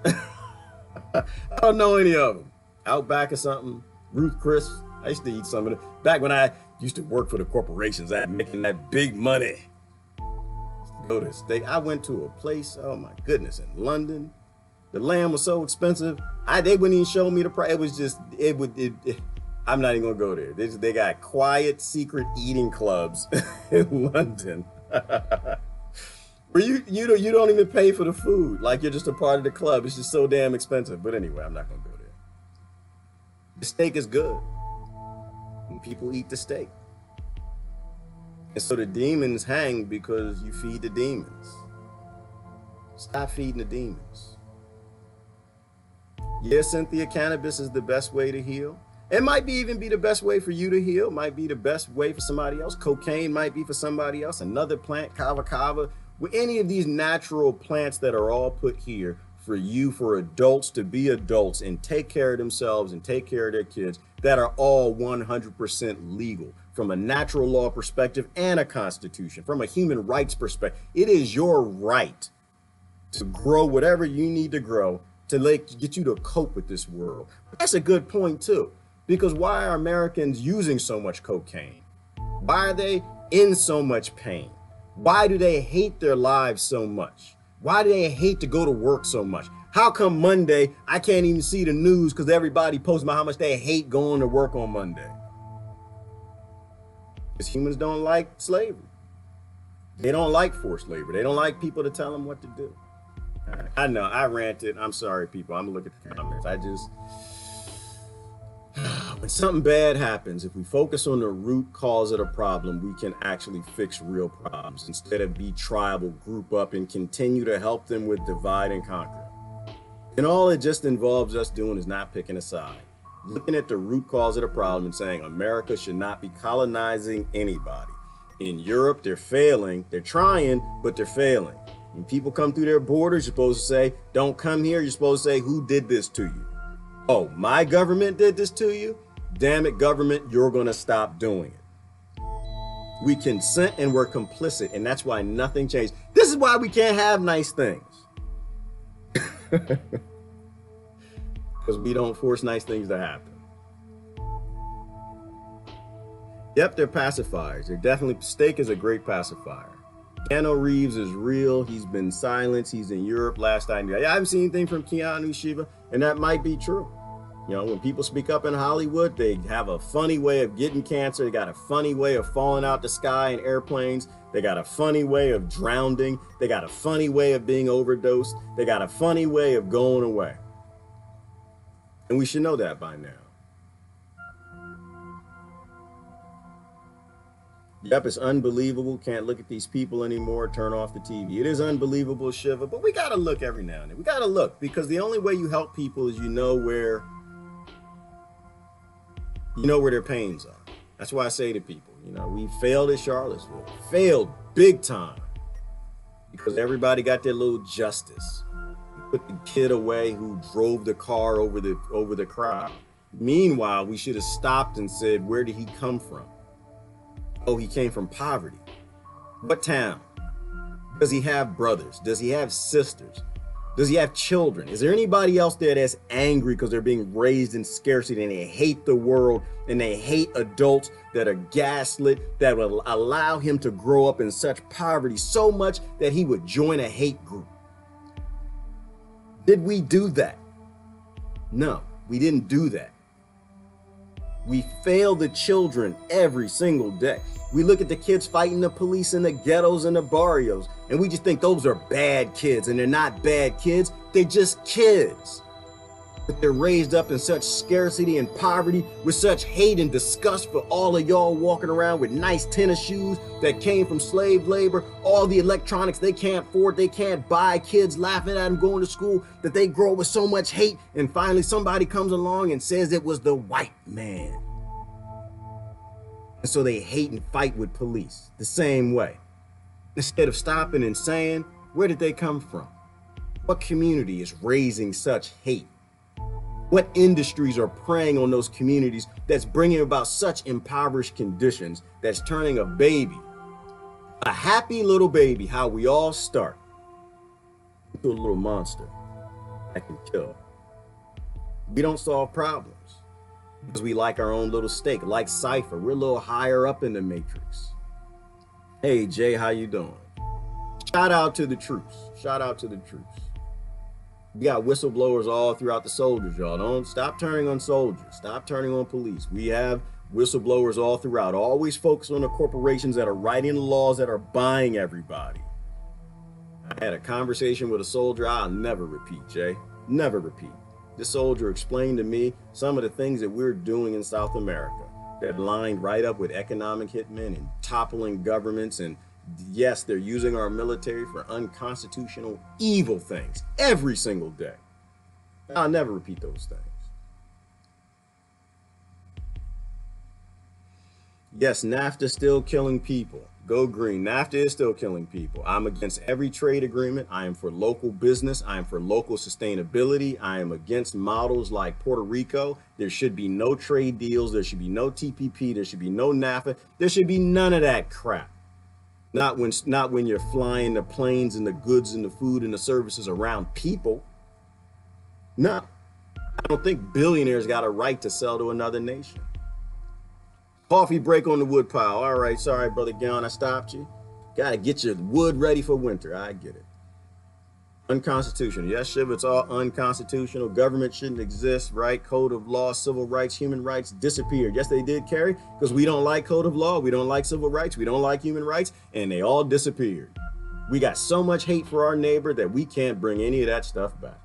I don't know any of them. Outback or something. Ruth Chris. I used to eat some of it. Back when I used to work for the corporations, I was making that big money. Go to steak. I went to a place, oh my goodness, in London. The lamb was so expensive. They wouldn't even show me the price. It was just, I'm not even gonna go there. They got quiet, secret eating clubs in London. Where you don't even pay for the food. Like you're just a part of the club. It's just so damn expensive. But anyway, I'm not gonna go there. The steak is good. And people eat the steak. And so the demons hang because you feed the demons. Stop feeding the demons. Yeah, Cynthia, cannabis is the best way to heal. It might even be the best way for you to heal. It might be the best way for somebody else. Cocaine might be for somebody else. Another plant, kava kava. With any of these natural plants that are all put here for you, for adults to be adults and take care of themselves and take care of their kids, that are all 100% legal from a natural law perspective and a constitution, from a human rights perspective. It is your right to grow whatever you need to grow to get you to cope with this world. That's a good point too, because why are Americans using so much cocaine? Why are they in so much pain? Why do they hate their lives so much? Why do they hate to go to work so much? How come Monday, I can't even see the news because everybody posts about how much they hate going to work on Monday? Because humans don't like slavery. They don't like forced labor. They don't like people to tell them what to do. I know, I ranted. I'm sorry, people. I'm gonna look at the comments. When something bad happens, if we focus on the root cause of the problem, we can actually fix real problems instead of be tribal, group up, and continue to help them with divide and conquer. And all it just involves us doing is not picking a side, looking at the root cause of the problem and saying America should not be colonizing anybody. In Europe, they're failing. They're trying, but they're failing. When people come through their borders, you're supposed to say, don't come here. You're supposed to say, who did this to you? Oh, my government did this to you? Damn it, government, you're going to stop doing it. We consent and we're complicit, and that's why nothing changed. This is why we can't have nice things. Because we don't force nice things to happen. Yep, they're pacifiers. They're definitely, steak is a great pacifier. Keanu Reeves is real. He's been silenced. He's in Europe last I knew. I haven't seen anything from Keanu Shiva, and that might be true. You know, when people speak up in Hollywood, they have a funny way of getting cancer. They got a funny way of falling out the sky in airplanes. They got a funny way of drowning. They got a funny way of being overdosed. They got a funny way of going away. And we should know that by now. Yep, it's unbelievable. Can't look at these people anymore. Turn off the TV. It is unbelievable, Shiva, but we got to look every now and then. We got to look, because the only way you help people is you know where their pains are. That's why I say to people, we failed at Charlottesville. Failed big time. Because everybody got their little justice. We put the kid away who drove the car over the crowd. Meanwhile, we should have stopped and said, where did he come from? Oh, he came from poverty. What town? Does he have brothers? Does he have sisters? Does he have children? Is there anybody else there that's angry because they're being raised in scarcity and they hate the world and they hate adults that are gaslit, that will allow him to grow up in such poverty so much that he would join a hate group? Did we do that? No, we didn't do that. We fail the children every single day. We look at the kids fighting the police in the ghettos and the barrios, and we just think those are bad kids, and they're not bad kids. They're just kids. But they're raised up in such scarcity and poverty with such hate and disgust for all of y'all walking around with nice tennis shoes that came from slave labor, all the electronics they can't afford, they can't buy, kids laughing at them going to school, that they grow with so much hate, and finally somebody comes along and says it was the white man. And so they hate and fight with police the same way. Instead of stopping and saying, where did they come from? What community is raising such hate? What industries are preying on those communities that's bringing about such impoverished conditions that's turning a baby, a happy little baby, how we all start, into a little monster that can kill. We don't solve problems because we like our own little stake, like Cypher. We're a little higher up in the matrix. Hey, Jay, how you doing? Shout out to the troops. Shout out to the troops. We got whistleblowers all throughout the soldiers, y'all. Don't stop turning on soldiers. Stop turning on police. We have whistleblowers all throughout. Always focus on the corporations that are writing the laws that are buying everybody. I had a conversation with a soldier I'll never repeat, Jay. Never repeat. This soldier explained to me some of the things that we're doing in South America that lined right up with economic hitmen and toppling governments. And yes, they're using our military for unconstitutional, evil things every single day. I'll never repeat those things. Yes, NAFTA still killing people. Go green. NAFTA is still killing people. I'm against every trade agreement. I am for local business. I am for local sustainability. I am against models like Puerto Rico. There should be no trade deals. There should be no TPP. There should be no NAFTA. There should be none of that crap. Not when you're flying the planes and the goods and the food and the services around people. No, I don't think billionaires got a right to sell to another nation. Coffee break on the wood pile. All right, sorry, Brother Gown, I stopped you. Got to get your wood ready for winter. I get it. Unconstitutional. Yes, Shiv, it's all unconstitutional. Government shouldn't exist, right? Code of law, civil rights, human rights disappeared. Yes, they did, Carrie, because we don't like code of law. We don't like civil rights. We don't like human rights, and they all disappeared. We got so much hate for our neighbor that we can't bring any of that stuff back.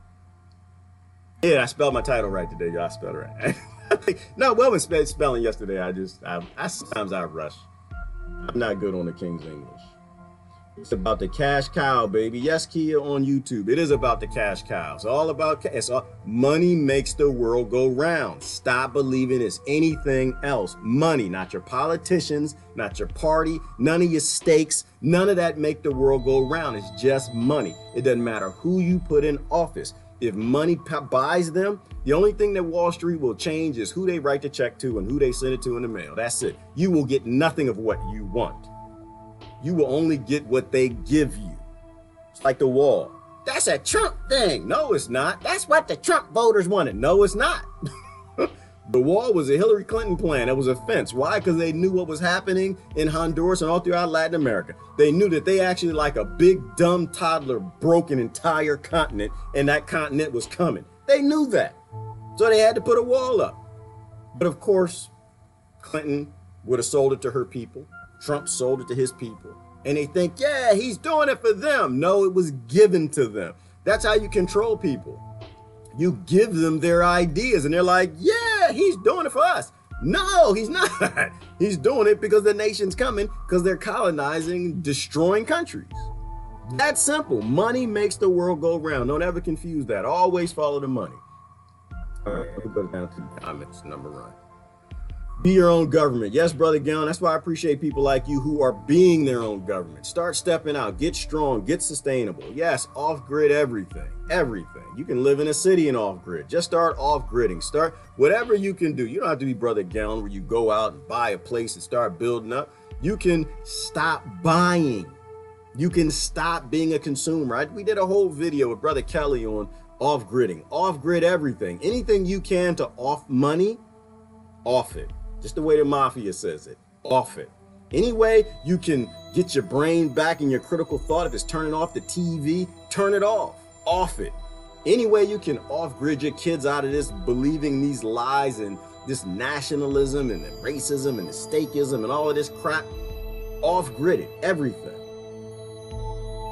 Yeah, I spelled my title right today. Y'all spelled it right. No, well, was spelling yesterday. I sometimes I rush. I'm not good on the King's English. It's about the cash cow, baby. Yes, Kia on YouTube. It is about the cash cow. It's all about money makes the world go round. Stop believing it's anything else. Money, not your politicians, not your party, none of your stakes. None of that make the world go round. It's just money. It doesn't matter who you put in office. If money buys them, the only thing that Wall Street will change is who they write the check to and who they send it to in the mail. That's it. You will get nothing of what you want. You will only get what they give you. It's like the wall. That's a Trump thing. No, it's not. That's what the Trump voters wanted. No, it's not. The wall was a Hillary Clinton plan. It was a fence. Why? Because they knew what was happening in Honduras and all throughout Latin America. They knew that they actually, like a big dumb toddler, broke an entire continent, and that continent was coming. They knew that. So they had to put a wall up. But of course, Clinton would have sold it to her people. Trump sold it to his people. And they think, yeah, he's doing it for them. No, it was given to them. That's how you control people. You give them their ideas and they're like, yeah, he's doing it for us. No, he's not. He's doing it because the nation's coming, because they're colonizing, destroying countries. That's simple. Money makes the world go round. Don't ever confuse that. Always follow the money. All right, we'll go down to the comments, number one. Be your own government. Yes, Brother Gown. That's why I appreciate people like you who are being their own government. Start stepping out. Get strong. Get sustainable. Yes, off-grid everything. Everything. You can live in a city and off-grid. Just start off-gridding. Start whatever you can do. You don't have to be Brother Gown where you go out and buy a place and start building up. You can stop buying. You can stop being a consumer. We did a whole video with Brother Kelly on off-gridding. Off-grid everything. Anything you can to off money, off it. Just the way the mafia says it, off it. Any way you can get your brain back in your critical thought, if it's turning off the TV, turn it off it. Any way you can off-grid your kids out of this, believing these lies and this nationalism and the racism and the stakeism and all of this crap, off-grid it, everything.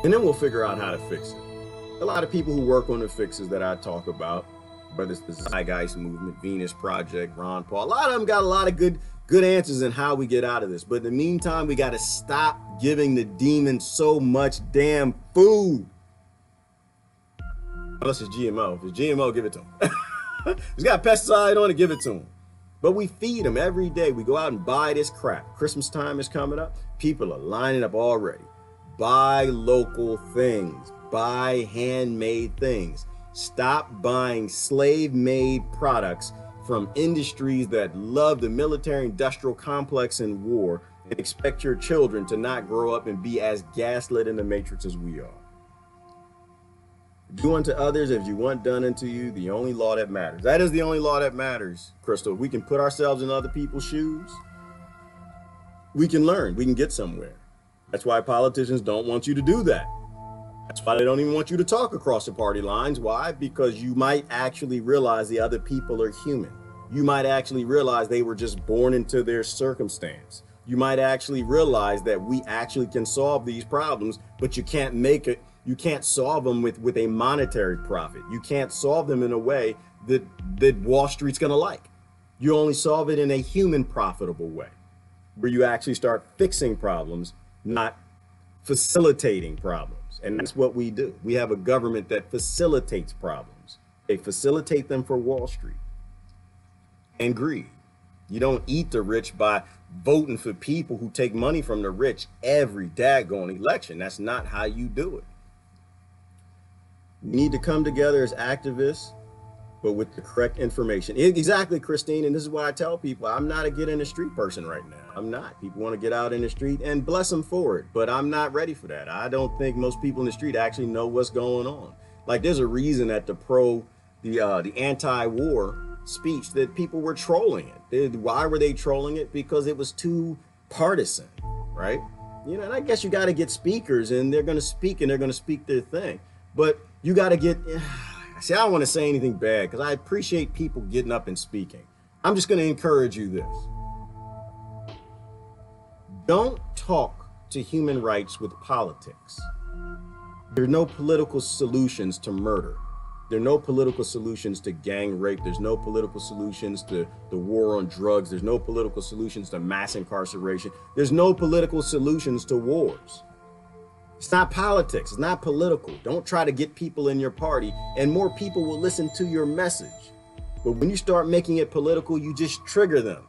And then we'll figure out how to fix it. A lot of people who work on the fixes that I talk about, whether it's the Zeitgeist Movement, Venus Project, Ron Paul, a lot of them got a lot of good answers in how we get out of this. But in the meantime, we got to stop giving the demons so much damn food. Unless it's GMO. If it's GMO, give it to them. If it's got pesticide on it, give it to them. But we feed them every day. We go out and buy this crap. Christmas time is coming up. People are lining up already. Buy local things. Buy handmade things. Stop buying slave-made products from industries that love the military-industrial complex and war and expect your children to not grow up and be as gaslit in the matrix as we are. Do unto others as you want done unto you, the only law that matters. That is the only law that matters, Crystal. We can put ourselves in other people's shoes. We can learn. We can get somewhere. That's why politicians don't want you to do that. That's why they don't even want you to talk across the party lines. Why? Because you might actually realize the other people are human. You might actually realize they were just born into their circumstance. You might actually realize that we actually can solve these problems, but you can't make it. You can't solve them with a monetary profit. You can't solve them in a way that Wall Street's gonna like. You only solve it in a human profitable way, where you actually start fixing problems, not facilitating problems. And that's what we do. We have a government that facilitates problems. They facilitate them for Wall Street and greed. You don't eat the rich by voting for people who take money from the rich every daggone election. That's not how you do it. We need to come together as activists, but with the correct information. Exactly, Christine. And this is why I tell people I'm not a get in the street person right now. I'm not. People want to get out in the street, and bless them for it. But I'm not ready for that. I don't think most people in the street actually know what's going on. Like, there's a reason that the anti-war speech that people were trolling it. Why were they trolling it? Because it was too partisan, right? You know, and I guess you got to get speakers, and they're going to speak, and they're going to speak their thing. But you got to get, see, I don't want to say anything bad because I appreciate people getting up and speaking. I'm just going to encourage you this. Don't talk to human rights with politics. There are no political solutions to murder. There are no political solutions to gang rape. There's no political solutions to the war on drugs. There's no political solutions to mass incarceration. There's no political solutions to wars. It's not politics. It's not political. Don't try to get people in your party, and more people will listen to your message. But when you start making it political, you just trigger them.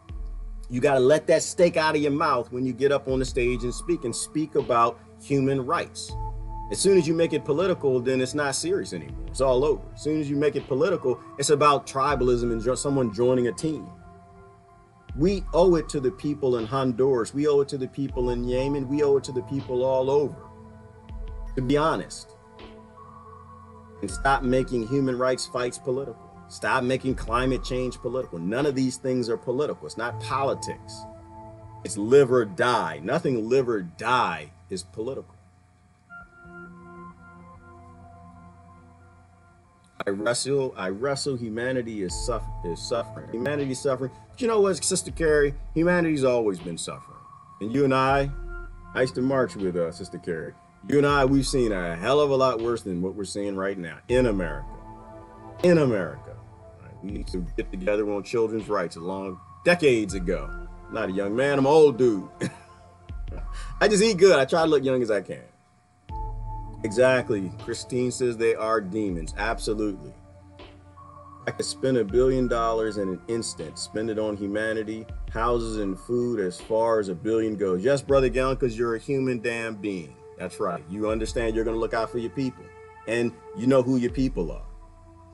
You got to let that steak out of your mouth when you get up on the stage and speak about human rights. As soon as you make it political, then it's not serious anymore. It's all over. As soon as you make it political, it's about tribalism and someone joining a team. We owe it to the people in Honduras. We owe it to the people in Yemen. We owe it to the people all over. To be honest, and stop making human rights fights political. Stop making climate change political. None of these things are political. It's not politics. It's live or die. Nothing live or die is political. I wrestle, humanity is suffering. Humanity is suffering. But you know what, Sister Carrie? Humanity's always been suffering. And you and I used to march with Sister Carrie. You and I, we've seen a hell of a lot worse than what we're seeing right now in America. In America. Right? We need to get together on children's rights decades ago. I'm not a young man, I'm an old dude. I just eat good. I try to look young as I can. Exactly. Christine says they are demons. Absolutely. I could spend $1 billion in an instant, spend it on humanity, houses and food as far as $1 billion goes. Yes, Brother Gallon, because you're a human damn being. That's right. You understand you're going to look out for your people. And you know who your people are.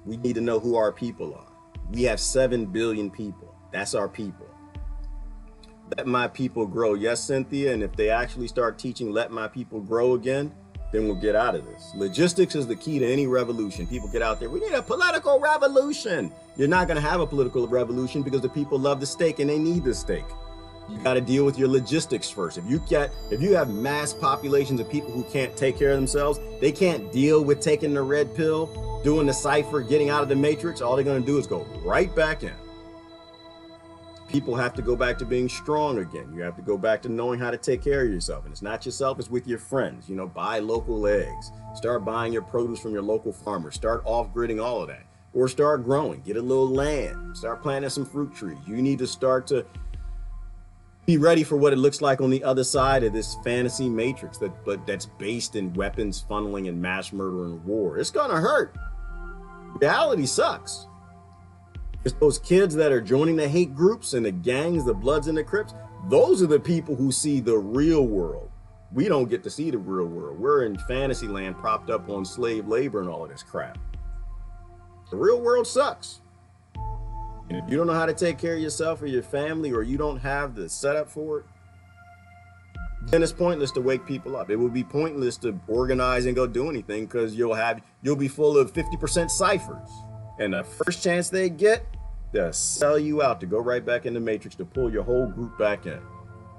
We need to know who our people are. We have 7 billion people. That's our people. Let my people grow. Yes, Cynthia. And if they actually start teaching let my people grow again, then we'll get out of this. Logistics is the key to any revolution. People get out there, we need a political revolution. You're not going to have a political revolution because the people love the steak and they need the steak. You got to deal with your logistics first. If you have mass populations of people who can't take care of themselves, they can't deal with taking the red pill, doing the cipher, getting out of the matrix, all they're going to do is go right back in. People have to go back to being strong again. You have to go back to knowing how to take care of yourself. And it's not yourself, it's with your friends. You know, buy local eggs. Start buying your produce from your local farmer. Start off-gridding all of that. Or start growing. Get a little land. Start planting some fruit trees. You need to start to be ready for what it looks like on the other side of this fantasy matrix that's based in weapons funneling and mass murder and war. It's gonna hurt. Reality sucks. It's those kids that are joining the hate groups and the gangs, the Bloods and the Crips. Those are the people who see the real world. We don't get to see the real world. We're in fantasy land propped up on slave labor and all of this crap. The real world sucks. And if you don't know how to take care of yourself or your family, or you don't have the setup for it, then it's pointless to wake people up. It will be pointless to organize and go do anything, because you'll be full of 50% ciphers. And the first chance they get, they'll sell you out to go right back in the matrix to pull your whole group back in.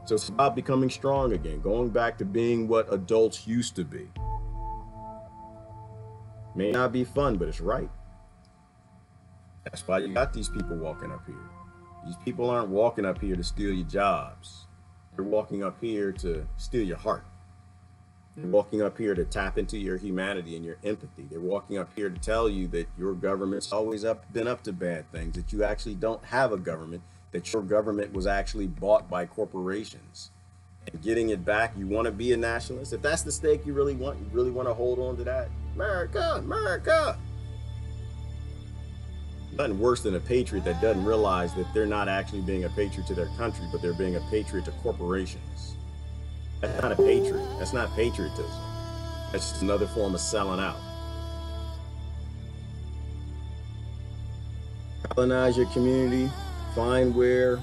So it's about becoming strong again, going back to being what adults used to be. May not be fun, but it's right. That's why you got these people walking up here. These people aren't walking up here to steal your jobs. They're walking up here to steal your heart. They're walking up here to tap into your humanity and your empathy. They're walking up here to tell you that your government's always been up to bad things, that you actually don't have a government, that your government was actually bought by corporations. And getting it back, you want to be a nationalist? If that's the stake you really want to hold on to that, America, America. Nothing worse than a patriot that doesn't realize that they're not actually being a patriot to their country, but they're being a patriot to corporations. That's not a patriot. That's not patriotism. That's just another form of selling out. Colonize your community, find where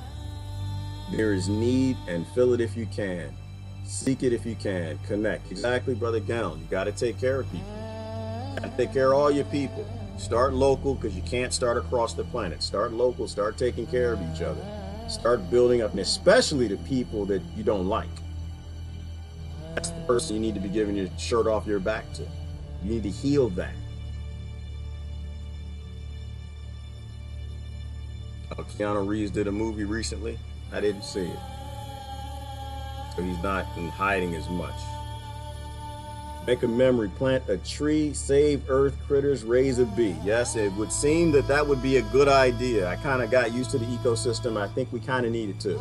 there is need and fill it if you can. Seek it if you can. Connect. Exactly, Brother Gown. You got to take care of people. You got to take care of all your people. Start local, because you can't start across the planet. Start local, start taking care of each other. Start building up, and especially the people that you don't like. That's the person you need to be giving your shirt off your back to. You need to heal that. Keanu Reeves did a movie recently. I didn't see it. So he's not in hiding as much. Make a memory, plant a tree, save earth critters, raise a bee. Yes, it would seem that that would be a good idea. I kind of got used to the ecosystem. I think we kind of need it too.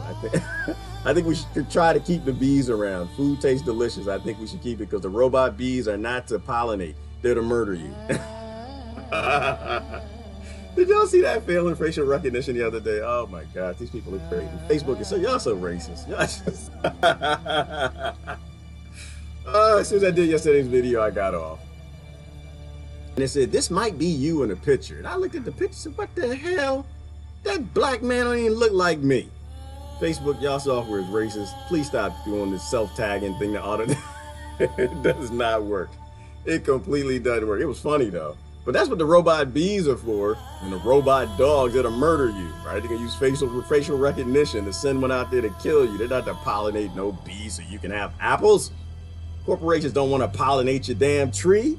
I think we should try to keep the bees around. Food tastes delicious. I think we should keep it, because the robot bees are not to pollinate. They're to murder you. Did y'all see that failing facial recognition the other day? Oh my God, these people are crazy. Facebook is y'all so racist. Y'all just as soon as I did yesterday's video, I got off. And it said, this might be you in a picture. And I looked at the picture and said, what the hell? That black man don't even look like me. Facebook, y'all software is racist. Please stop doing this self-tagging thing. It does not work. It completely doesn't work. It was funny though. But that's what the robot bees are for, and the robot dogs that'll murder you, right? They can use facial recognition to send one out there to kill you. They're not to pollinate no bees so you can have apples. Corporations don't want to pollinate your damn tree.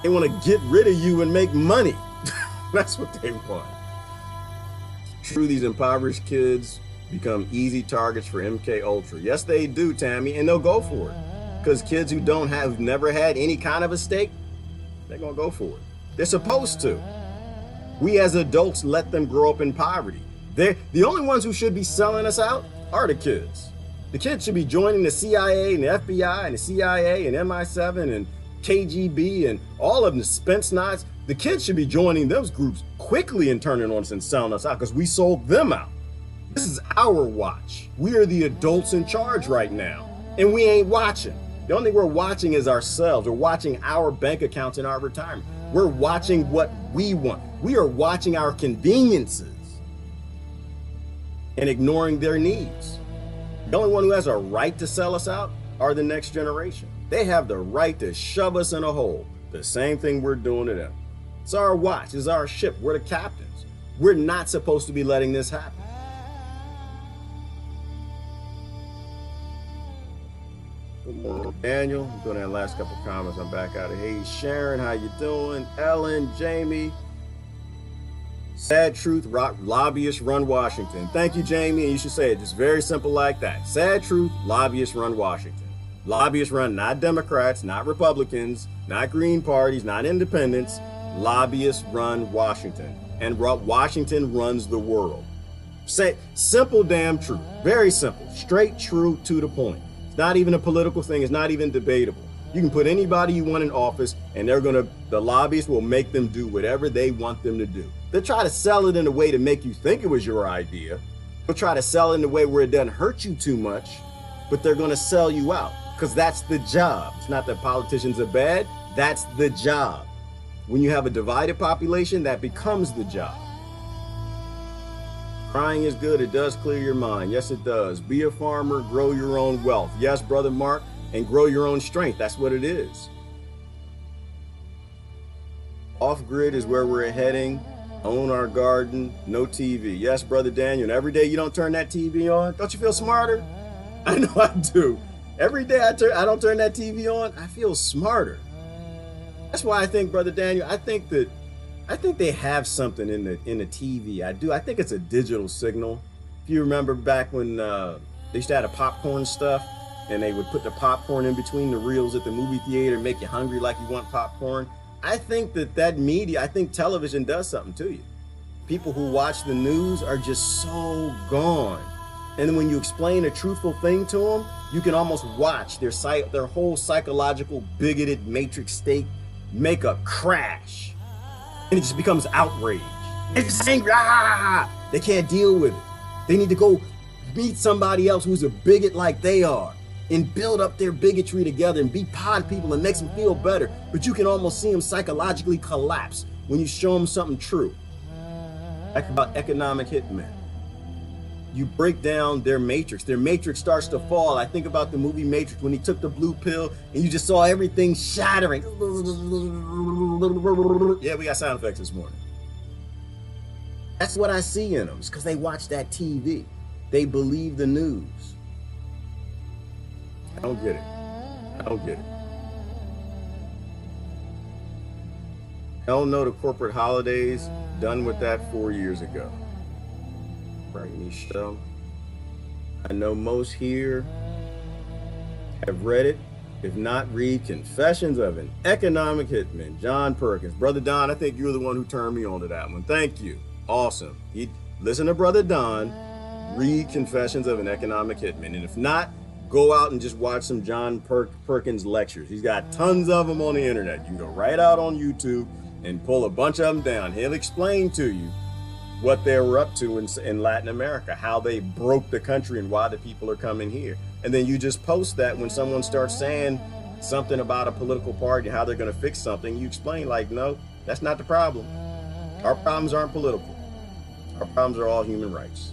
They want to get rid of you and make money. That's what they want. True, these impoverished kids become easy targets for MK Ultra. Yes, they do, Tammy, and they'll go for it. Because kids who've never had any kind of a stake, they're gonna go for it. They're supposed to. We as adults let them grow up in poverty. The only ones who should be selling us out are the kids. The kids should be joining the CIA and the FBI and the CIA and MI7 and KGB and all of them, the Spence Knots. The kids should be joining those groups quickly and turning on us and selling us out, because we sold them out. This is our watch. We are the adults in charge right now, and we ain't watching. The only thing we're watching is ourselves. We're watching our bank accounts and our retirement. We're watching what we want. We are watching our conveniences and ignoring their needs. The only one who has a right to sell us out are the next generation. They have the right to shove us in a hole. The same thing we're doing to them. It's our watch. It's our ship. We're the captains. We're not supposed to be letting this happen. Good morning, Daniel. I'm doing that last couple comments. I'm back out of here. Hey, Sharon, how you doing? Ellen, Jamie. Sad truth, lobbyists run Washington. Thank you, Jamie. And you should say it just very simple like that. Sad truth, lobbyists run Washington. Lobbyists run not Democrats, not Republicans, not Green parties, not independents. Lobbyists run Washington. And Washington runs the world. Say simple damn truth. Very simple. Straight, true, to the point. It's not even a political thing. It's not even debatable. You can put anybody you want in office, and the lobbyists will make them do whatever they want them to do. They'll try to sell it in a way to make you think it was your idea. They'll try to sell it in a way where it doesn't hurt you too much, but they're going to sell you out because that's the job. It's not that politicians are bad. That's the job. When you have a divided population, that becomes the job. Crying is good. It does clear your mind. Yes, it does. Be a farmer, grow your own wealth. Yes, Brother Mark, and grow your own strength. That's what it is. Off-grid is where we're heading. Own our garden, no TV. Yes, Brother Daniel, and every day you don't turn that TV on, don't you feel smarter? I know I do. Every day I don't turn that TV on, I feel smarter. That's why I think, Brother Daniel, I think they have something in the TV. I do. I think it's a digital signal. If you remember back when they used to have the popcorn stuff, and they would put the popcorn in between the reels at the movie theater, make you hungry like you want popcorn. I think that media, I think television does something to you. People who watch the news are just so gone. And then when you explain a truthful thing to them, you can almost watch their whole psychological bigoted matrix state make a crash. And it just becomes outrage. It's just angry. They can't deal with it. They need to go meet somebody else who's a bigot like they are and build up their bigotry together and be pod people and makes them feel better. But you can almost see them psychologically collapse when you show them something true. Like about economic hitmen. You break down their matrix. Their matrix starts to fall. I think about the movie Matrix when he took the blue pill and you just saw everything shattering. Yeah, we got sound effects this morning. That's what I see in them. It's because they watch that TV. They believe the news. I don't get it. I don't get it. Hell no to corporate holidays. Done with that 4 years ago. Right, Michelle. I know most here have read it. If not, read Confessions of an Economic Hitman, John Perkins. Brother Don, I think you're the one who turned me on to that one. Thank you. Awesome. Listen to Brother Don. Read Confessions of an Economic Hitman. And if not, go out and just watch some John Perkins lectures. He's got tons of them on the internet. You can go right out on YouTube and pull a bunch of them down. He'll explain to you what they were up to in Latin America, how they broke the country and why the people are coming here. And then you just post that when someone starts saying something about a political party, how they're going to fix something. You explain like, no, that's not the problem. Our problems aren't political. Our problems are all human rights.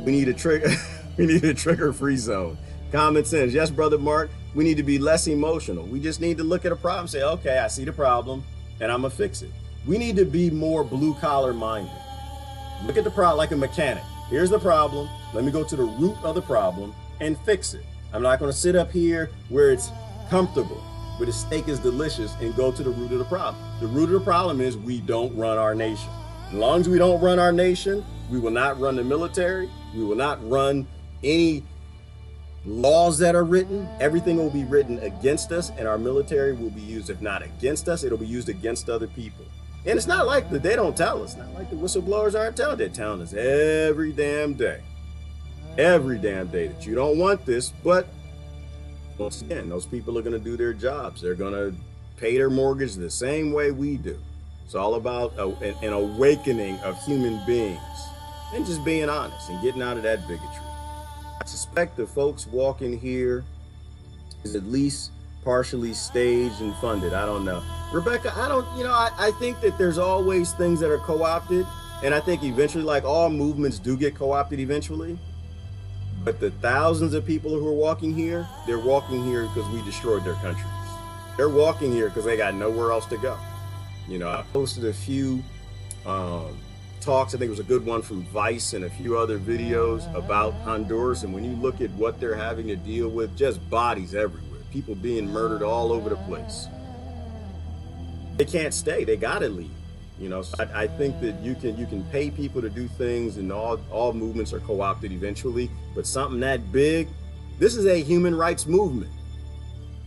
We need a trigger. We need a trigger-free zone. Common sense. Yes, Brother Mark, we need to be less emotional. We just need to look at a problem and say, okay, I see the problem and I'm going to fix it. We need to be more blue-collar minded. Look at the problem like a mechanic. Here's the problem. Let me go to the root of the problem and fix it. I'm not going to sit up here where it's comfortable, where the steak is delicious, and go to the root of the problem. The root of the problem is we don't run our nation. As long as we don't run our nation, we will not run the military. We will not run any laws that are written. Everything will be written against us, and our military will be used, if not against us, it'll be used against other people. And it's not like they don't tell us. Not like the whistleblowers aren't telling. They're telling us every damn day that you don't want this. But once again, those people are going to do their jobs. They're going to pay their mortgage the same way we do. It's all about an awakening of human beings and just being honest and getting out of that bigotry. I suspect the folks walking here is at least partially staged and funded. I don't know. Rebecca, I think that there's always things that are co-opted. And I think eventually, like all movements do get co-opted eventually. But the thousands of people who are walking here, they're walking here because we destroyed their countries. They're walking here because they got nowhere else to go. I posted a few talks. I think it was a good one from Vice and a few other videos about Honduras. And when you look at what they're having to deal with, just bodies everywhere. People being murdered all over the place. They can't stay. They gotta leave. So I think that you can pay people to do things, and all movements are co-opted eventually. But something that big, this is a human rights movement.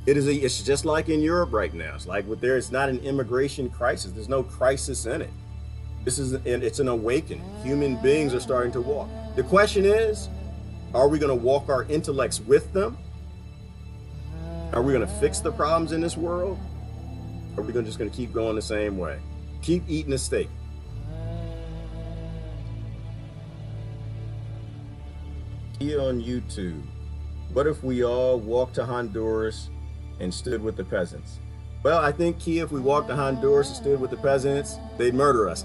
It's just like in Europe right now. It's like it's not an immigration crisis. There's no crisis in it. It's an awakening. Human beings are starting to walk. The question is, are we going to walk our intellects with them? Are we going to fix the problems in this world? Or are we just going to keep going the same way? Keep eating the steak. Here on YouTube, what if we all walked to Honduras and stood with the peasants? Well, I think, Kia, if we walked to Honduras and stood with the peasants, they'd murder us.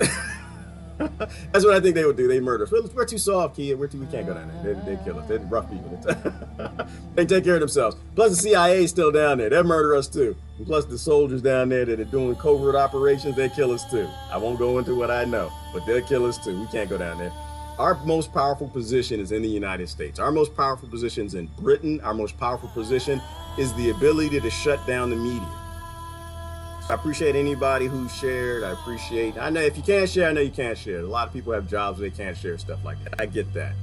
That's what I think they would do. They murder us. We're too soft, Kia. We can't go down there. They'd kill us. They're rough people. They take care of themselves. Plus, the CIA is still down there. They'll murder us too. And plus, the soldiers down there that are doing covert operations, they kill us too. I won't go into what I know, but they'll kill us too. We can't go down there. Our most powerful position is in the United States. Our most powerful position is in Britain. Our most powerful position is the ability to shut down the media. I appreciate anybody who shared. I know if you can't share, I know you can't share. A lot of people have jobs where they can't share stuff like that. I get that.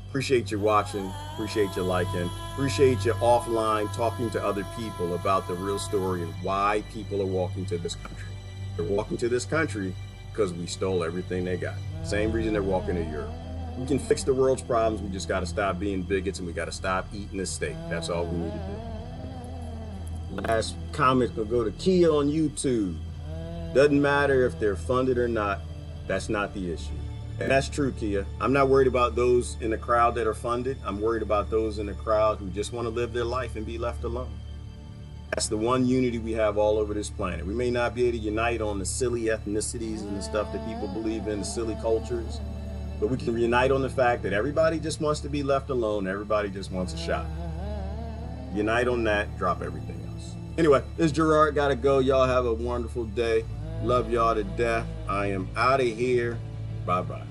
Appreciate you watching. Appreciate you liking. Appreciate you offline talking to other people about the real story and why people are walking to this country. They're walking to this country because we stole everything they got. Same reason they're walking to Europe. We can fix the world's problems. We just got to stop being bigots and we got to stop eating the steak. That's all we need to do. Last comment will go to Kia on YouTube. Doesn't matter if they're funded or not. That's not the issue. And that's true, Kia. I'm not worried about those in the crowd that are funded. I'm worried about those in the crowd who just want to live their life and be left alone. That's the one unity we have all over this planet. We may not be able to unite on the silly ethnicities and the stuff that people believe in, the silly cultures, but we can unite on the fact that everybody just wants to be left alone. Everybody just wants a shot. Unite on that, drop everything else. Anyway, this is Gerard. Gotta go. Y'all have a wonderful day. Love y'all to death. I am out of here. Bye-bye.